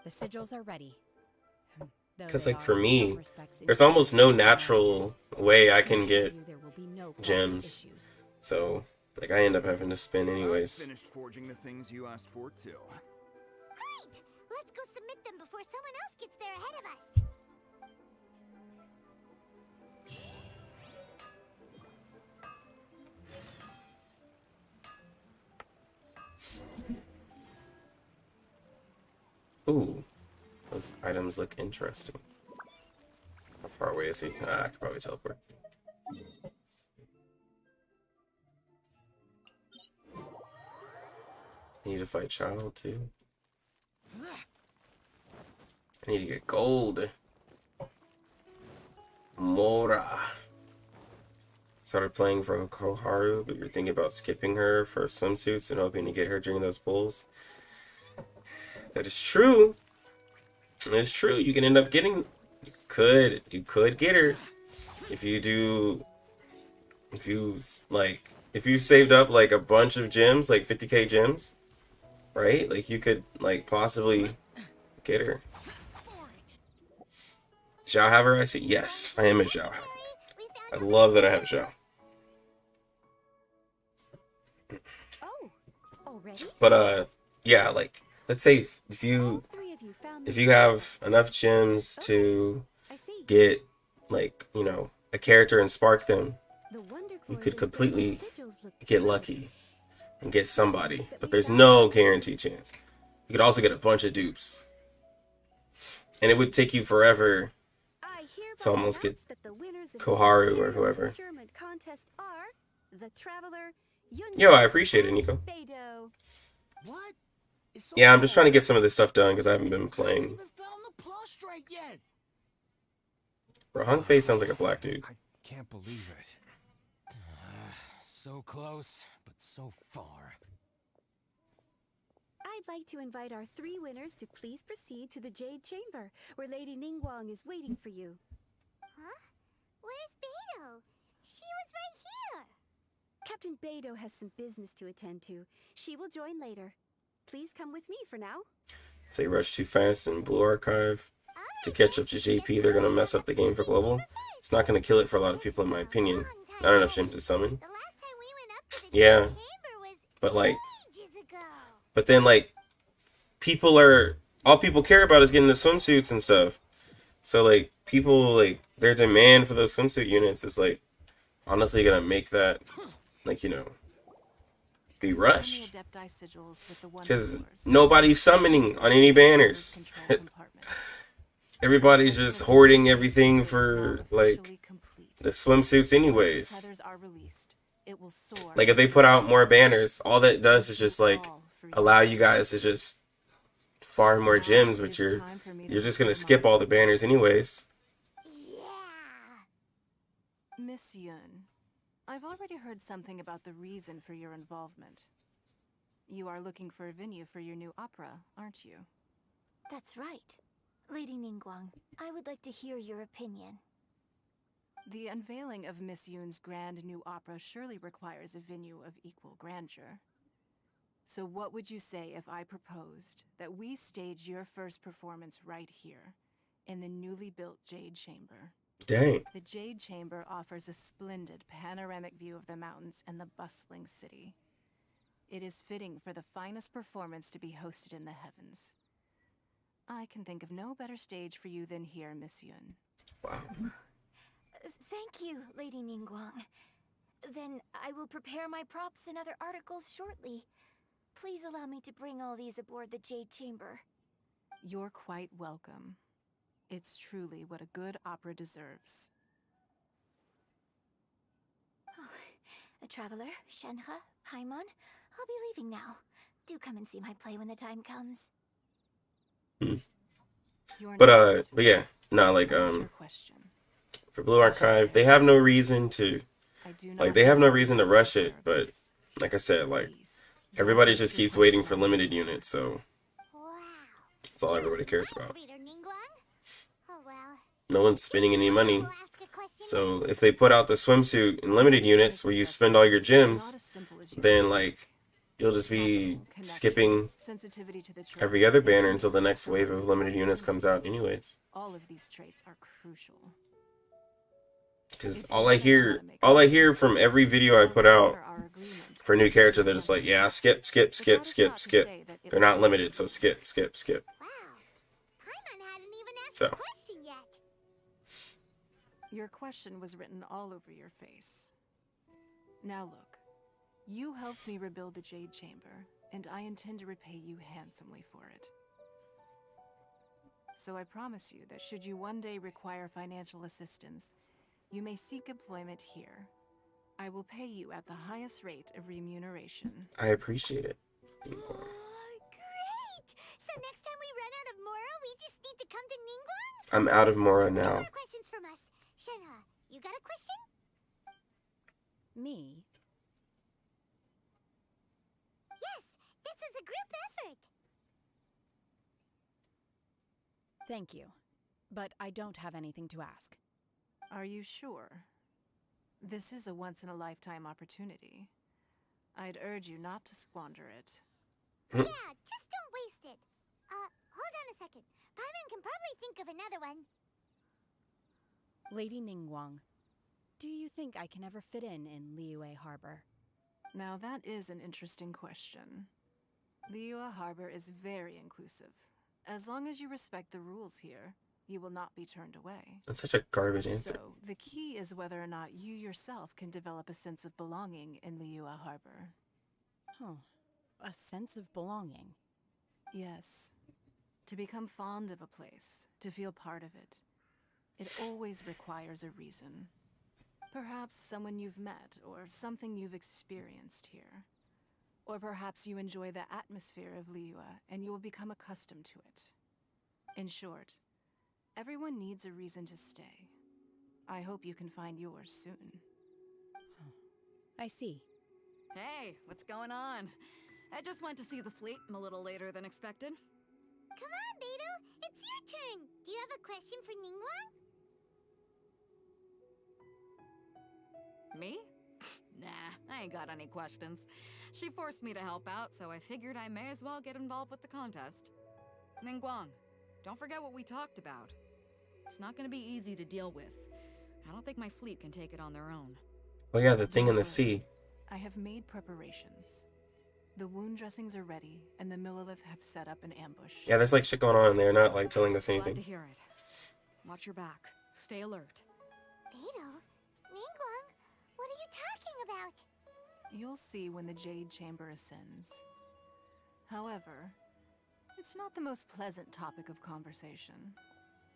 The sigils are ready. Because like for me, there's almost no natural way I can get gems. So like I end up having to spin anyways. I finished forging the things you asked for too. Great! Let's go submit them before someone else gets there ahead of us. Ooh, those items look interesting. How far away is he? I could probably teleport. I need to fight Child too. I need to get gold. Mora. Started playing for Koharu, but you're thinking about skipping her for swimsuits and hoping to get her during those pulls. That is true. It's true. You can end up getting. You could get her if you do. If you saved up like a bunch of gems, like 50k gems, right? Like you could like possibly get her. Zhao have her? I see. Yes, I am a Zhao have. I love that I have Zhao. Oh, already? But yeah, like let's say if you have enough gems to get like, you know, a character and spark them, you could completely get lucky and get somebody, but there's no guaranteed chance. You could also get a bunch of dupes, and it would take you forever to almost get Koharu or whoever. Yo, I appreciate it, Nico. Yeah, I'm just trying to get some of this stuff done because I haven't been playing. Bro, Hung Face sounds like a black dude. I can't believe it. So close, but so far. I'd like to invite our 3 winners to please proceed to the Jade Chamber, where Lady Ningguang is waiting for you. Huh? Where's Beidou? She was right here. Captain Beidou has some business to attend to. She will join later. Please come with me for now. If they rush too fast in Blue Archive to catch up to JP, they're gonna mess up the game for Global. It's not gonna kill it for a lot of people, in my opinion. Not enough gems to summon. Yeah, but like, but then like, all people care about is getting the swimsuits and stuff. So like, people like their demand for those swimsuit units is like, honestly gonna make that like, you know, be rushed. Because nobody's summoning on any banners. Everybody's just hoarding everything for like the swimsuits anyways. Like if they put out more banners, all that does is just like allow you guys to just farm more gems, but you're just gonna skip all the banners anyways. Miss Yun, I've already heard something about the reason for your involvement. You are looking for a venue for your new opera, aren't you? That's right. Lady Ningguang, I would like to hear your opinion. The unveiling of Miss Yun's grand new opera surely requires a venue of equal grandeur. So what would you say if I proposed that we stage your first performance right here, in the newly built Jade Chamber? Dang. The Jade Chamber offers a splendid panoramic view of the mountains and the bustling city. It is fitting for the finest performance to be hosted in the heavens. I can think of no better stage for you than here, Miss Yun. Wow. Thank you, Lady Ningguang. Then I will prepare my props and other articles shortly. Please allow me to bring all these aboard the Jade Chamber. You're quite welcome. It's truly what a good opera deserves. A traveler, Shenhe, Paimon, I'll be leaving now. Do come and see my play when the time comes. But yeah, no, like for Blue Archive, they have no reason to rush it, but like I said, like everybody just keeps waiting for limited units, so that's all everybody cares about. No one's spending any money. So if they put out the swimsuit in limited units where you spend all your gems, then like you'll just be skipping every other banner until the next wave of limited units comes out anyways. All of these traits are crucial. Because all I hear from every video I put out for a new character, they're just like, yeah, skip. They're not limited, so skip. So. Your question was written all over your face. Now look, you helped me rebuild the Jade Chamber, and I intend to repay you handsomely for it. So I promise you that should you one day require financial assistance, you may seek employment here. I will pay you at the highest rate of remuneration. I appreciate it. Great! So next time we run out of Mora, we just need to come to Ningguang? I'm out of Mora now. No more questions from us. Shenhe, you got a question? Me? Yes, this is a group effort. Thank you, but I don't have anything to ask. Are you sure? This is a once-in-a-lifetime opportunity. I'd urge you not to squander it. Yeah, just don't waste it. Hold on a second. Paimon can probably think of another one. Lady Ningguang, do you think I can ever fit in Liyue Harbor? Now that is an interesting question. Liyue Harbor is very inclusive. As long as you respect the rules here, you will not be turned away. That's such a garbage answer. So, the key is whether or not you yourself can develop a sense of belonging in Liyue Harbor. Oh, a sense of belonging? Yes. To become fond of a place, to feel part of it. It always requires a reason. Perhaps someone you've met, or something you've experienced here. Or perhaps you enjoy the atmosphere of Liyue, and you will become accustomed to it. In short, everyone needs a reason to stay. I hope you can find yours soon. I see. Hey, what's going on? I just went to see the fleet. I'm a little later than expected. Come on, Beidou. It's your turn. Do you have a question for Ningguang? Me? Nah, I ain't got any questions. She forced me to help out, so I figured I may as well get involved with the contest. Ningguang, don't forget what we talked about. It's not gonna be easy to deal with. I don't think my fleet can take it on their own. Oh yeah, the thing in the sea. I have made preparations. The wound dressings are ready, and the Millilith have set up an ambush. Yeah, there's like shit going on, and they're not like telling us Glad anything. to hear it. Watch your back. Stay alert. Beidou? Ningguang? What are you talking about? You'll see when the Jade Chamber ascends. However, it's not the most pleasant topic of conversation.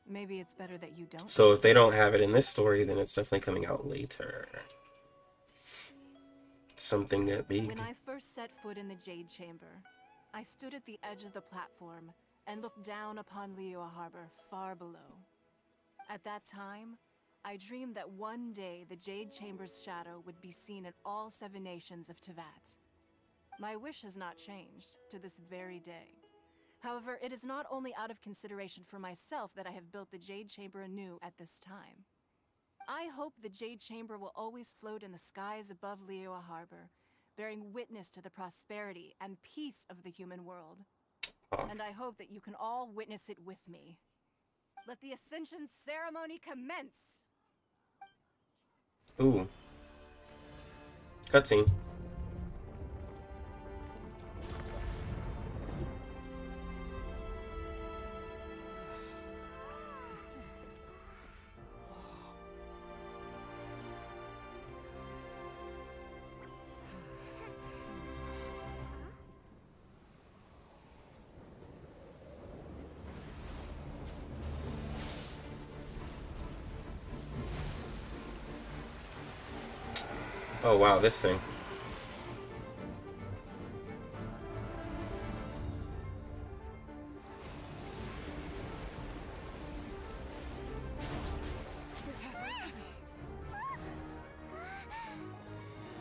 Maybe it's better that you don't. So if they don't have it in this story, then it's definitely coming out later. Something that big. When I first set foot in the Jade Chamber, I stood at the edge of the platform and looked down upon Liyue Harbor far below. At that time, I dreamed that one day the Jade Chamber's shadow would be seen in all 7 nations of Teyvat. My wish has not changed to this very day. However, it is not only out of consideration for myself that I have built the Jade Chamber anew at this time. I hope the Jade Chamber will always float in the skies above Liyue Harbor, bearing witness to the prosperity and peace of the human world. And I hope that you can all witness it with me. Let the Ascension Ceremony commence! Ooh. Cutscene. Oh wow, this thing.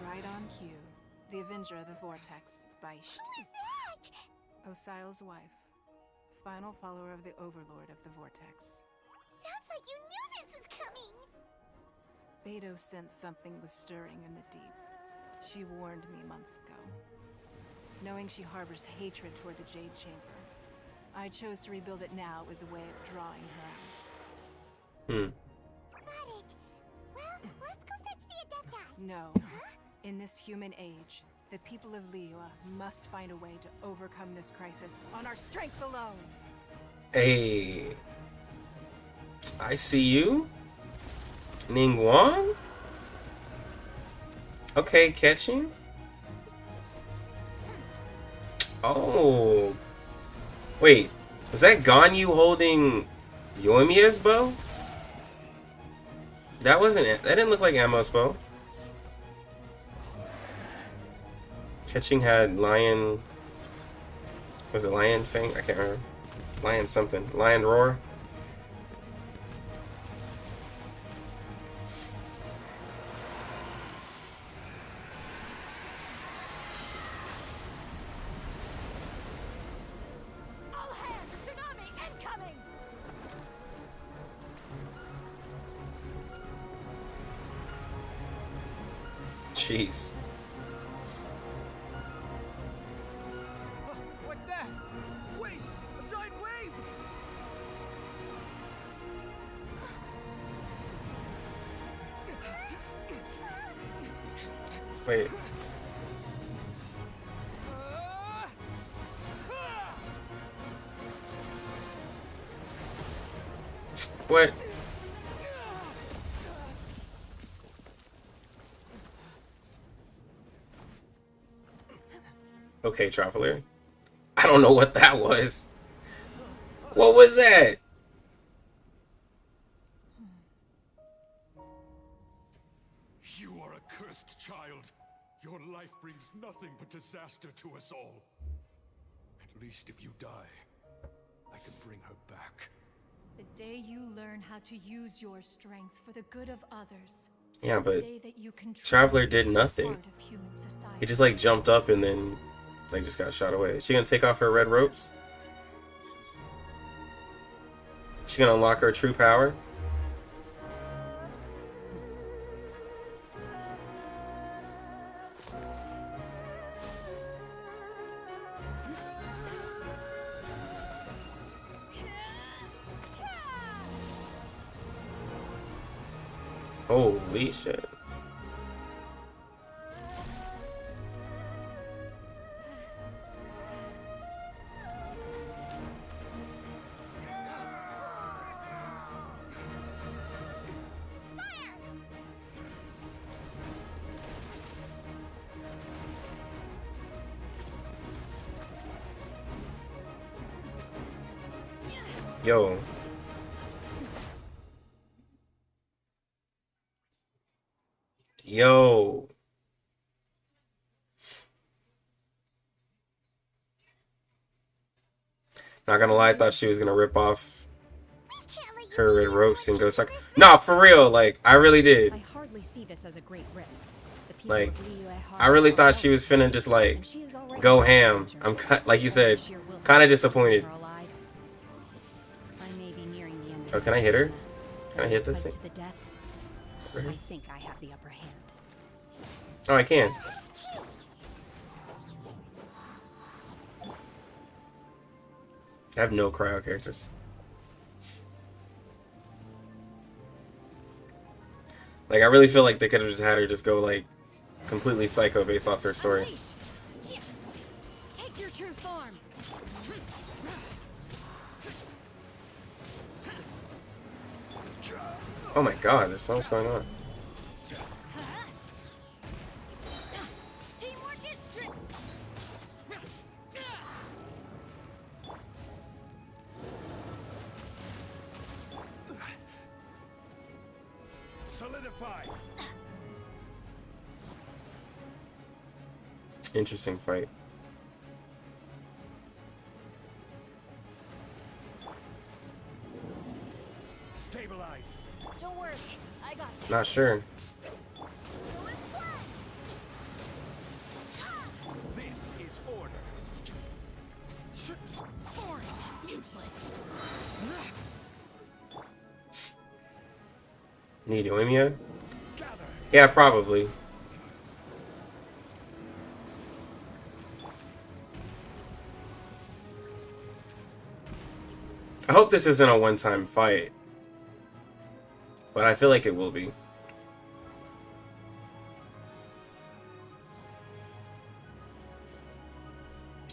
Right on cue. The Avenger of the Vortex, Beisht. Osial's wife. Final follower of the Overlord of the Vortex. Sounds like you knew this was coming! Beidou sensed something was stirring in the deep. She warned me months ago. Knowing she harbors hatred toward the Jade Chamber, I chose to rebuild it now as a way of drawing her out. Got it. Well, let's go fetch the Adepti. No. In this human age, the people of Liyue must find a way to overcome this crisis on our strength alone. Hey. I see you. Ningguang? Okay, catching. Oh. Wait, was that Ganyu holding Yoimiya's bow? That didn't look like Ammo's bow. Catching had lion. Was it lion fang? I can't remember. Lion something. Lion roar. Jeez. What's that? Wait! A giant wave! Wait. What? Okay, traveler. I don't know what that was. What was that? You are a cursed child. Your life brings nothing but disaster to us all. At least if you die, I can bring her back. The day you learn how to use your strength for the good of others, Yeah, but day that you control Traveler did every nothing. part of human society. He just like jumped up and then like just got shot away. Is she gonna take off her red ropes? She gonna unlock her true power? Holy shit. Yo. Yo. Not gonna lie, I thought she was gonna rip off her red ropes and go suck. Nah, for real, like, I really did. I hardly see this as a great risk. The people Like, of Liyue I really thought she was finna just, like, go ham. I'm, like you said, kind of disappointed. I may be nearing the end. Oh, can I hit her? Can I hit this thing? To the death. I think I have the upper hand. Oh, I can. I have no cryo characters. Like, I really feel like they could have just had her just go, like, completely psycho based off her story. Take your true form. Oh my god, there's so much going on. Solidify. Interesting fight. Stabilize. Don't worry, I got it. Not sure. This is order. Boring, useless. Need Oimia? Yeah, probably. I hope this isn't a one-time fight. But I feel like it will be.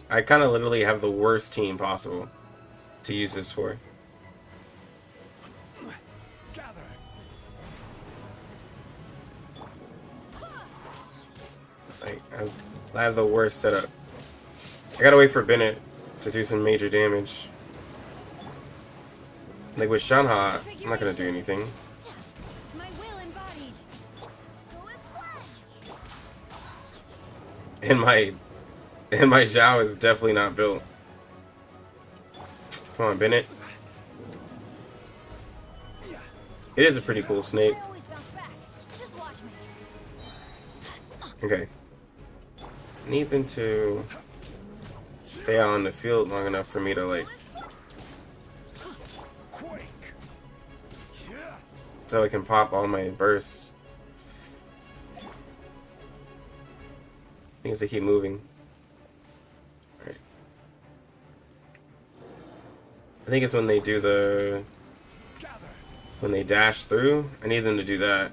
I kind of literally have the worst team possible to use this for. Like, I have the worst setup. I gotta wait for Bennett to do some major damage. Like with Shanha, I'm not gonna do anything. My will embodied. And my Zhao is definitely not built. Come on, Bennett. It is a pretty cool snake. Okay. Need them to stay out on the field long enough for me to, like, so I can pop all my bursts. Things they keep moving. Alright. I think it's when they do the... when they dash through. I need them to do that.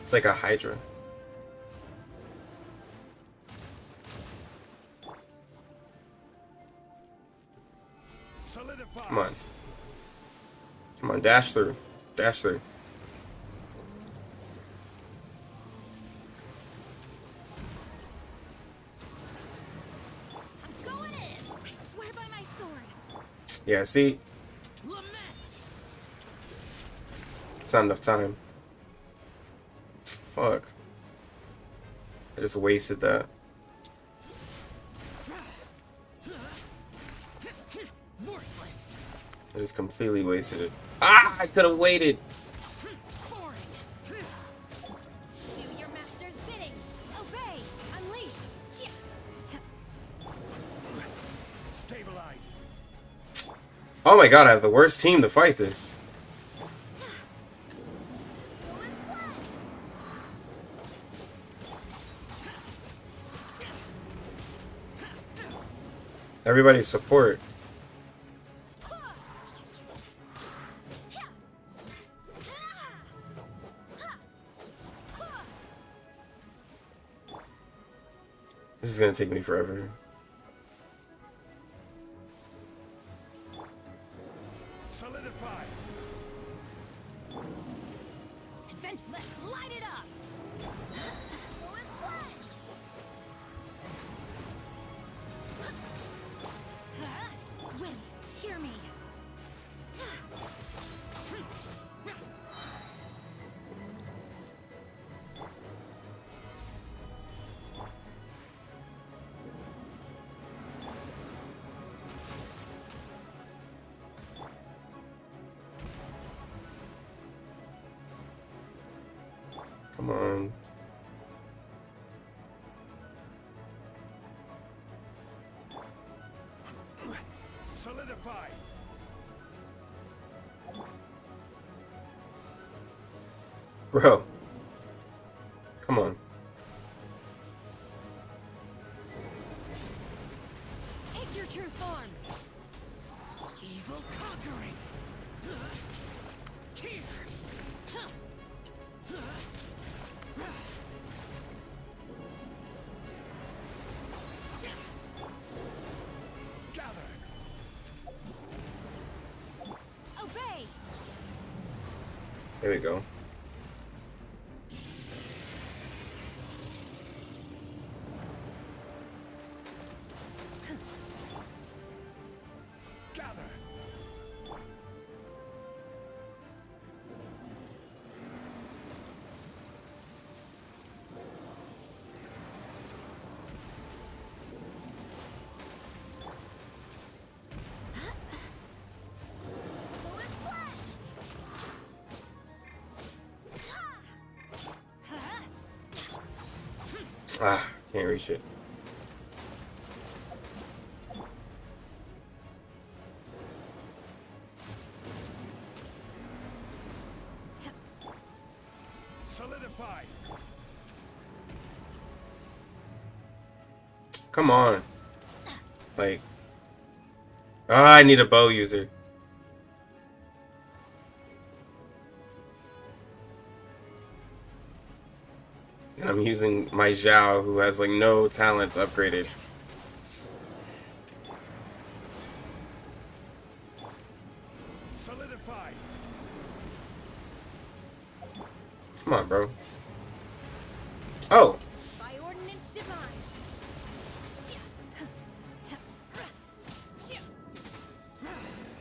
It's like a Hydra. Come on. Come on, dash through. Dash through. I'm going in. I swear by my sword. Yeah, see? It's not enough time. Fuck. I just wasted that. Worthless. just completely wasted it. Ah, I could have waited. Do your master's bidding. Obey. Unleash. Stabilize. Oh my god, I have the worst team to fight this. Everybody's support. This is gonna take me forever. Solidify. Advent, let's light it up. Wind, hear me. Come on. Solidify. Bro. Come on. Take your true form. Evil conquering. Here. Gather. Obey. There we go. Gather. Ah, can't reach it. Solidify. Come on. Like. Ah, I need a bow user. And I'm using my Zhao, who has like no talents upgraded. Solidify. Come on, bro. Oh, By ordinance divine.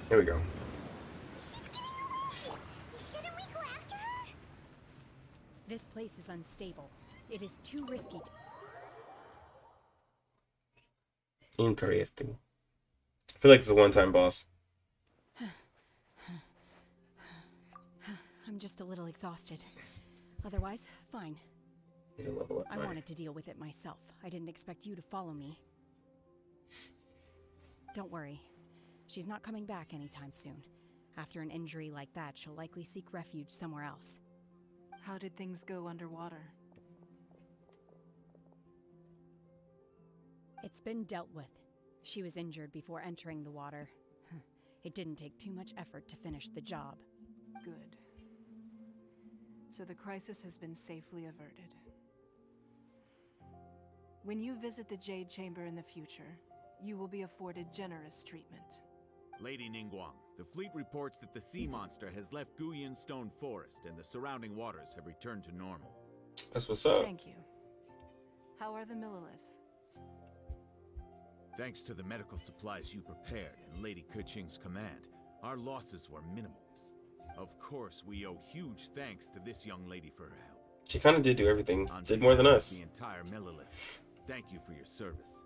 here we go. Shouldn't we go after her? This place is unstable. It is too risky. Interesting. I feel like it's a one-time boss. I'm just a little exhausted. Otherwise, fine. Need to level up I my- wanted to deal with it myself. I didn't expect you to follow me. Don't worry. She's not coming back anytime soon. After an injury like that, she'll likely seek refuge somewhere else. How did things go underwater? It's been dealt with. She was injured before entering the water. It didn't take too much effort to finish the job. Good. So the crisis has been safely averted. When you visit the Jade Chamber in the future, you will be afforded generous treatment. Lady Ningguang, the fleet reports that the sea monster has left Guyan Stone Forest and the surrounding waters have returned to normal. That's what's up. Thank you. How are the Millilith? Thanks to the medical supplies you prepared and Lady Keqing's command, our losses were minimal. Of course, we owe huge thanks to this young lady for her help. She kind of did do everything. On Did more than behalf of us. The entire Millilith. Thank you for your service.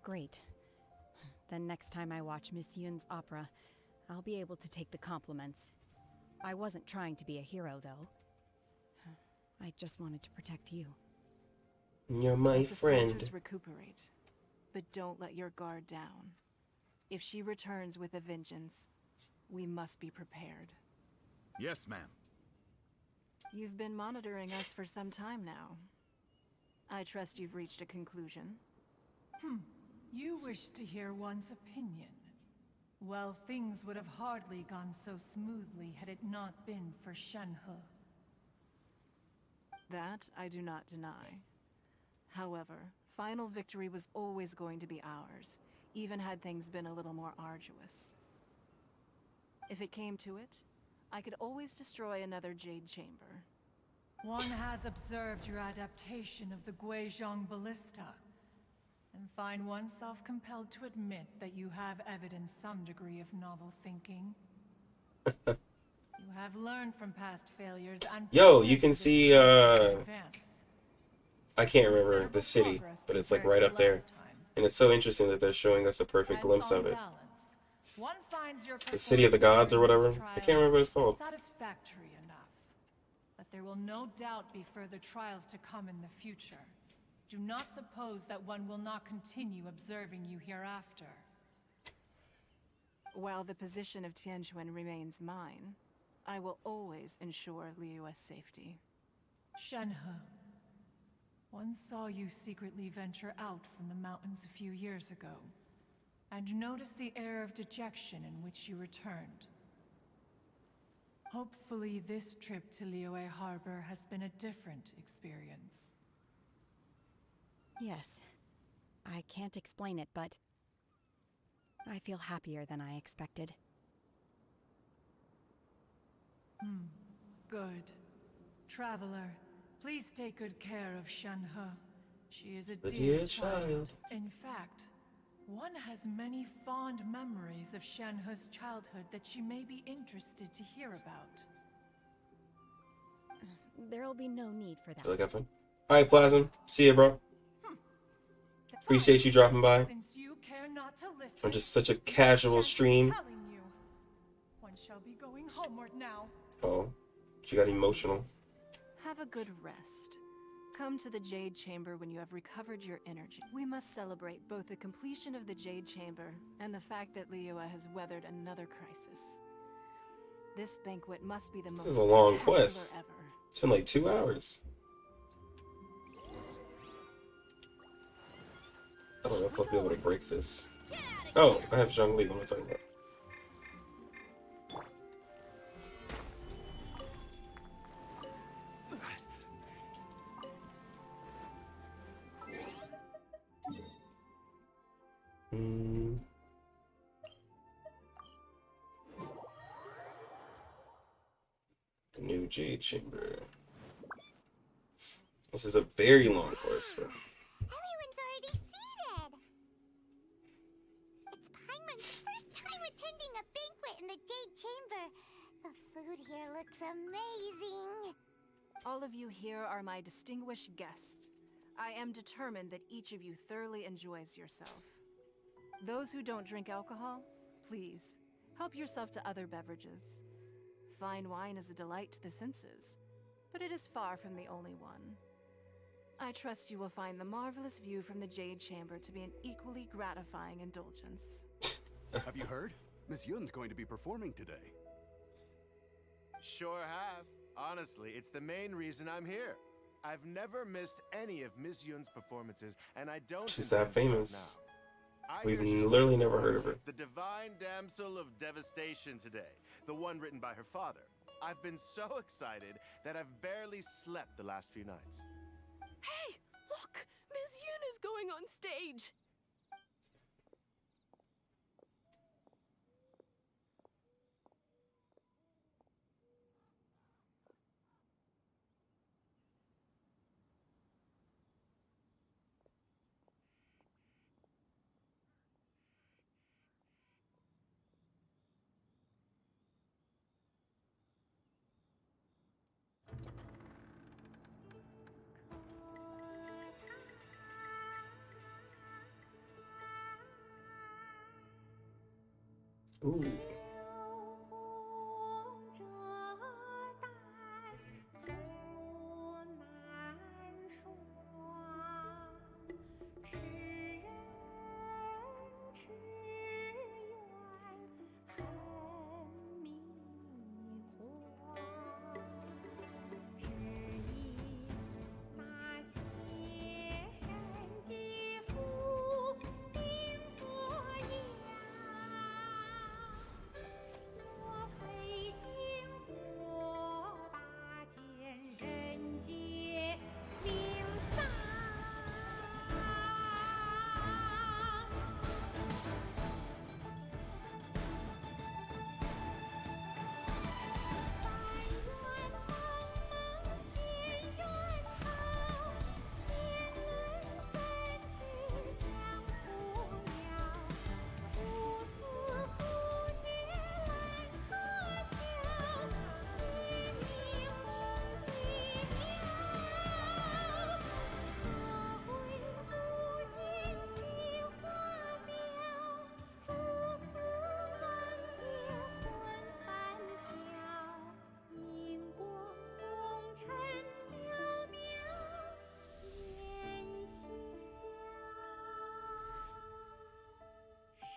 Great. Then next time I watch Miss Yun's opera, I'll be able to take the compliments. I wasn't trying to be a hero, though. I just wanted to protect you. You're my Let the friend. soldiers recuperate, but don't let your guard down. If she returns with a vengeance, we must be prepared. Yes, ma'am. You've been monitoring us for some time now. I trust you've reached a conclusion. You wish to hear one's opinion. Well, things would have hardly gone so smoothly had it not been for Shenhe. That I do not deny. However, final victory was always going to be ours, even had things been a little more arduous. If it came to it, I could always destroy another Jade Chamber. One has observed your adaptation of the Guizhong Ballista, and find oneself compelled to admit that you have evidenced some degree of novel thinking. You have learned from past failures and Yo, you can see, I can't remember the city, but it's like right up there. And it's so interesting that they're showing us a perfect glimpse of it. One finds your The City of the Gods or whatever. I can't remember what it's called. satisfactory enough. But there will no doubt be further trials to come in the future. Do not suppose that one will not continue observing you hereafter. While the position of Tianquan remains mine, I will always ensure Liyue's safety. Shenhe, one saw you secretly venture out from the mountains a few years ago, and noticed the air of dejection in which you returned. Hopefully this trip to Liyue Harbor has been a different experience. Yes. I can't explain it, but I feel happier than I expected. Good. Traveler, please take good care of Shenhe. She is a dear child. In fact, one has many fond memories of Shenhe's childhood that she may be interested to hear about. There'll be no need for that. Feel like have fun. Alright, Plasm. See ya, bro. Appreciate you dropping by. Since you care not to listen, On just such a casual stream. one shall be going homeward now. Oh, she got emotional. Have a good rest. Come to the Jade Chamber when you have recovered your energy. We must celebrate both the completion of the Jade Chamber and the fact that Liyue has weathered another crisis. This banquet must be the most This is a long spectacular quest. ever. It's been like 2 hours. I don't know if I'll be able to break this. Oh, I have Zhongli. What am I talking about? The new Jade Chamber. This is a very long course. But... Everyone's already seated! It's Paimon's first time attending a banquet in the Jade Chamber. The food here looks amazing. All of you here are my distinguished guests. I am determined that each of you thoroughly enjoys yourself. Those who don't drink alcohol, please, help yourself to other beverages. Fine wine is a delight to the senses, but it is far from the only one. I trust you will find the marvelous view from the Jade Chamber to be an equally gratifying indulgence. Have you heard? Miss Yun's going to be performing today. Sure have. Honestly, it's the main reason I'm here. I've never missed any of Miss Yun's performances, and I don't. She's that intend to famous. stop now. We've I hear she's literally never heard of her. the divine Damsel of Devastation today, the one written by her father. I've been so excited that I've barely slept the last few nights. Hey, look! Miss Yun is going on stage! Ooh.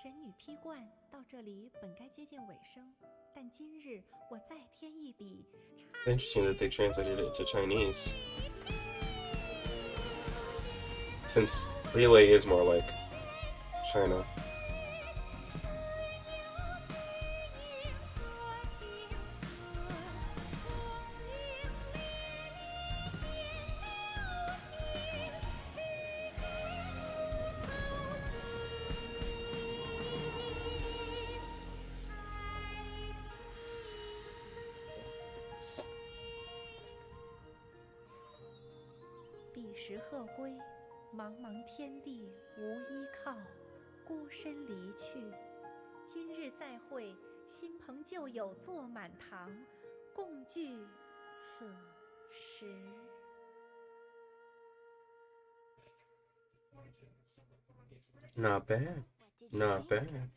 神女披冠到这里本该接近尾声，但今日我再添一笔。Interesting that they translated it to Chinese, since Liyue is more like China. 彼时鹤归，茫茫天地无依靠，孤身离去。今日再会，新朋旧友坐满堂，共聚此时。Not bad. Not bad.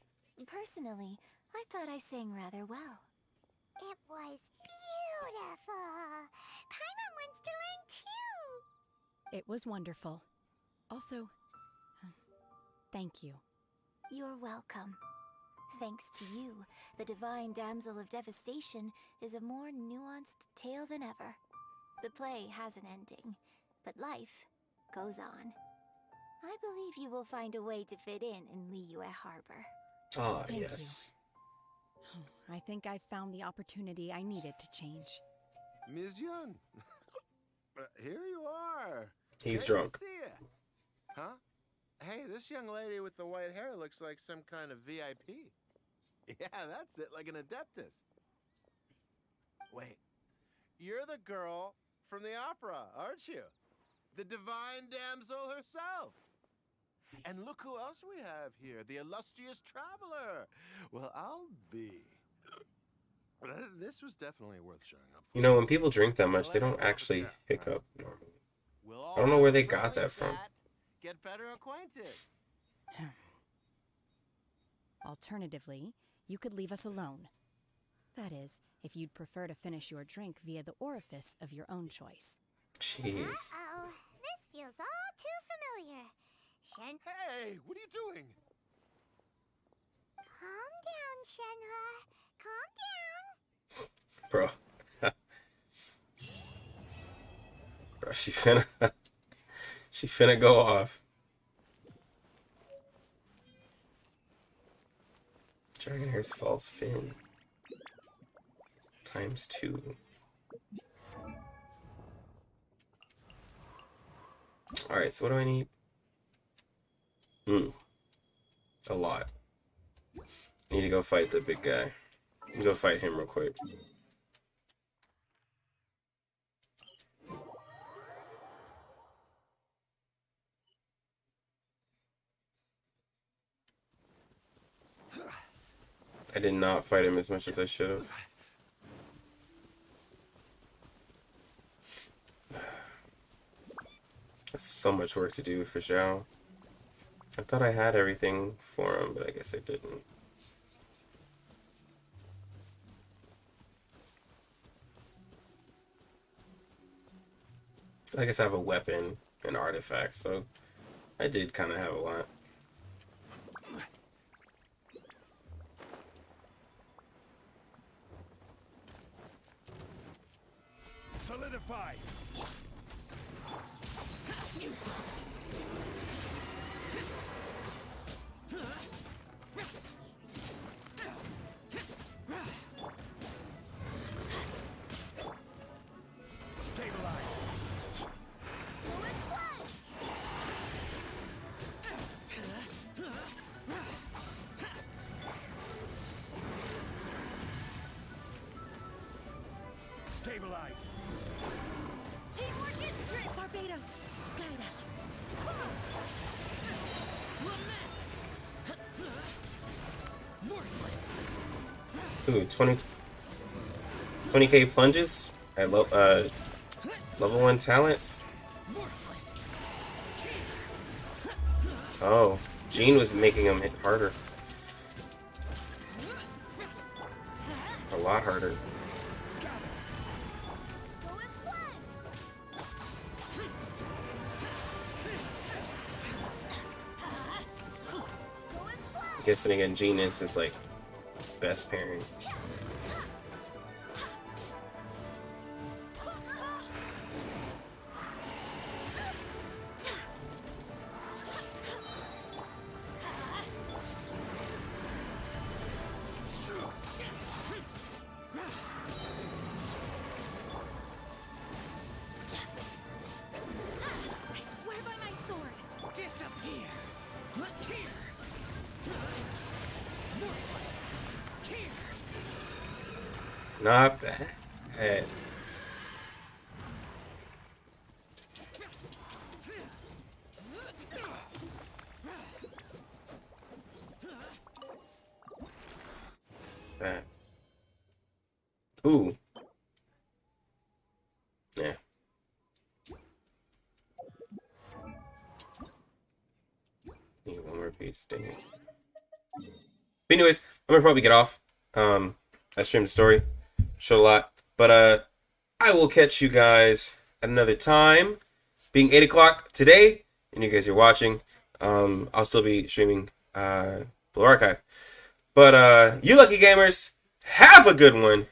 Personally, I thought I sang rather well. It was beautiful. Paimon wants to learn too. It was wonderful. Also, thank you. You're welcome. Thanks to you, the divine Damsel of Devastation is a more nuanced tale than ever. The play has an ending, but life goes on. I believe you will find a way to fit in Liyue Harbor. Ah, Thank yes. I think I've found the opportunity I needed to change. Ms. Yun, here you are. He's Great drunk. to see ya. Huh? Hey, this young lady with the white hair looks like some kind of VIP. Yeah, that's it, like an Adeptus. Wait, you're the girl from the opera, aren't you? The divine damsel herself. And look who else we have here, the illustrious traveler. Well, I'll be. This was definitely worth showing up for. You know, when people drink that much, they don't actually hiccup normally. I don't know where they got that from. Get better acquainted. Alternatively, you could leave us alone. That is, if you'd prefer to finish your drink via the orifice of your own choice. Jeez. Uh-oh. This feels all too familiar. Hey, what are you doing? Calm down, Shenhe. Calm down. Bro. Bro, she finna go off. Dragon Hair's false fin. ×2. Alright, so what do I need? A lot. I need to go fight the big guy. Let me go fight him real quick. I did not fight him as much as I should have. There's so much work to do for Zhao. I thought I had everything for him, but I guess I didn't. I guess I have a weapon and artifact, so I did kind of have a lot. Solidify. Useless. Stabilize. Stabilize. Teamwork is strength. Barbados, guide us. Worthless. Ooh, 20k plunges at level 1 talents. Worthless. Oh, Jean was making him hit harder. A lot harder. Guessing again, Jean is his like best pairing. I swear by my sword. Disappear. Here. Worthless. Here. Not bad. Bad. Ooh. Yeah. Need one more piece. Dang it. But anyways, I'm gonna probably get off. I streamed the story, showed a lot, but I will catch you guys at another time. Being 8 o'clock today, and you guys are watching, I'll still be streaming Blue Archive. But you lucky gamers, have a good one.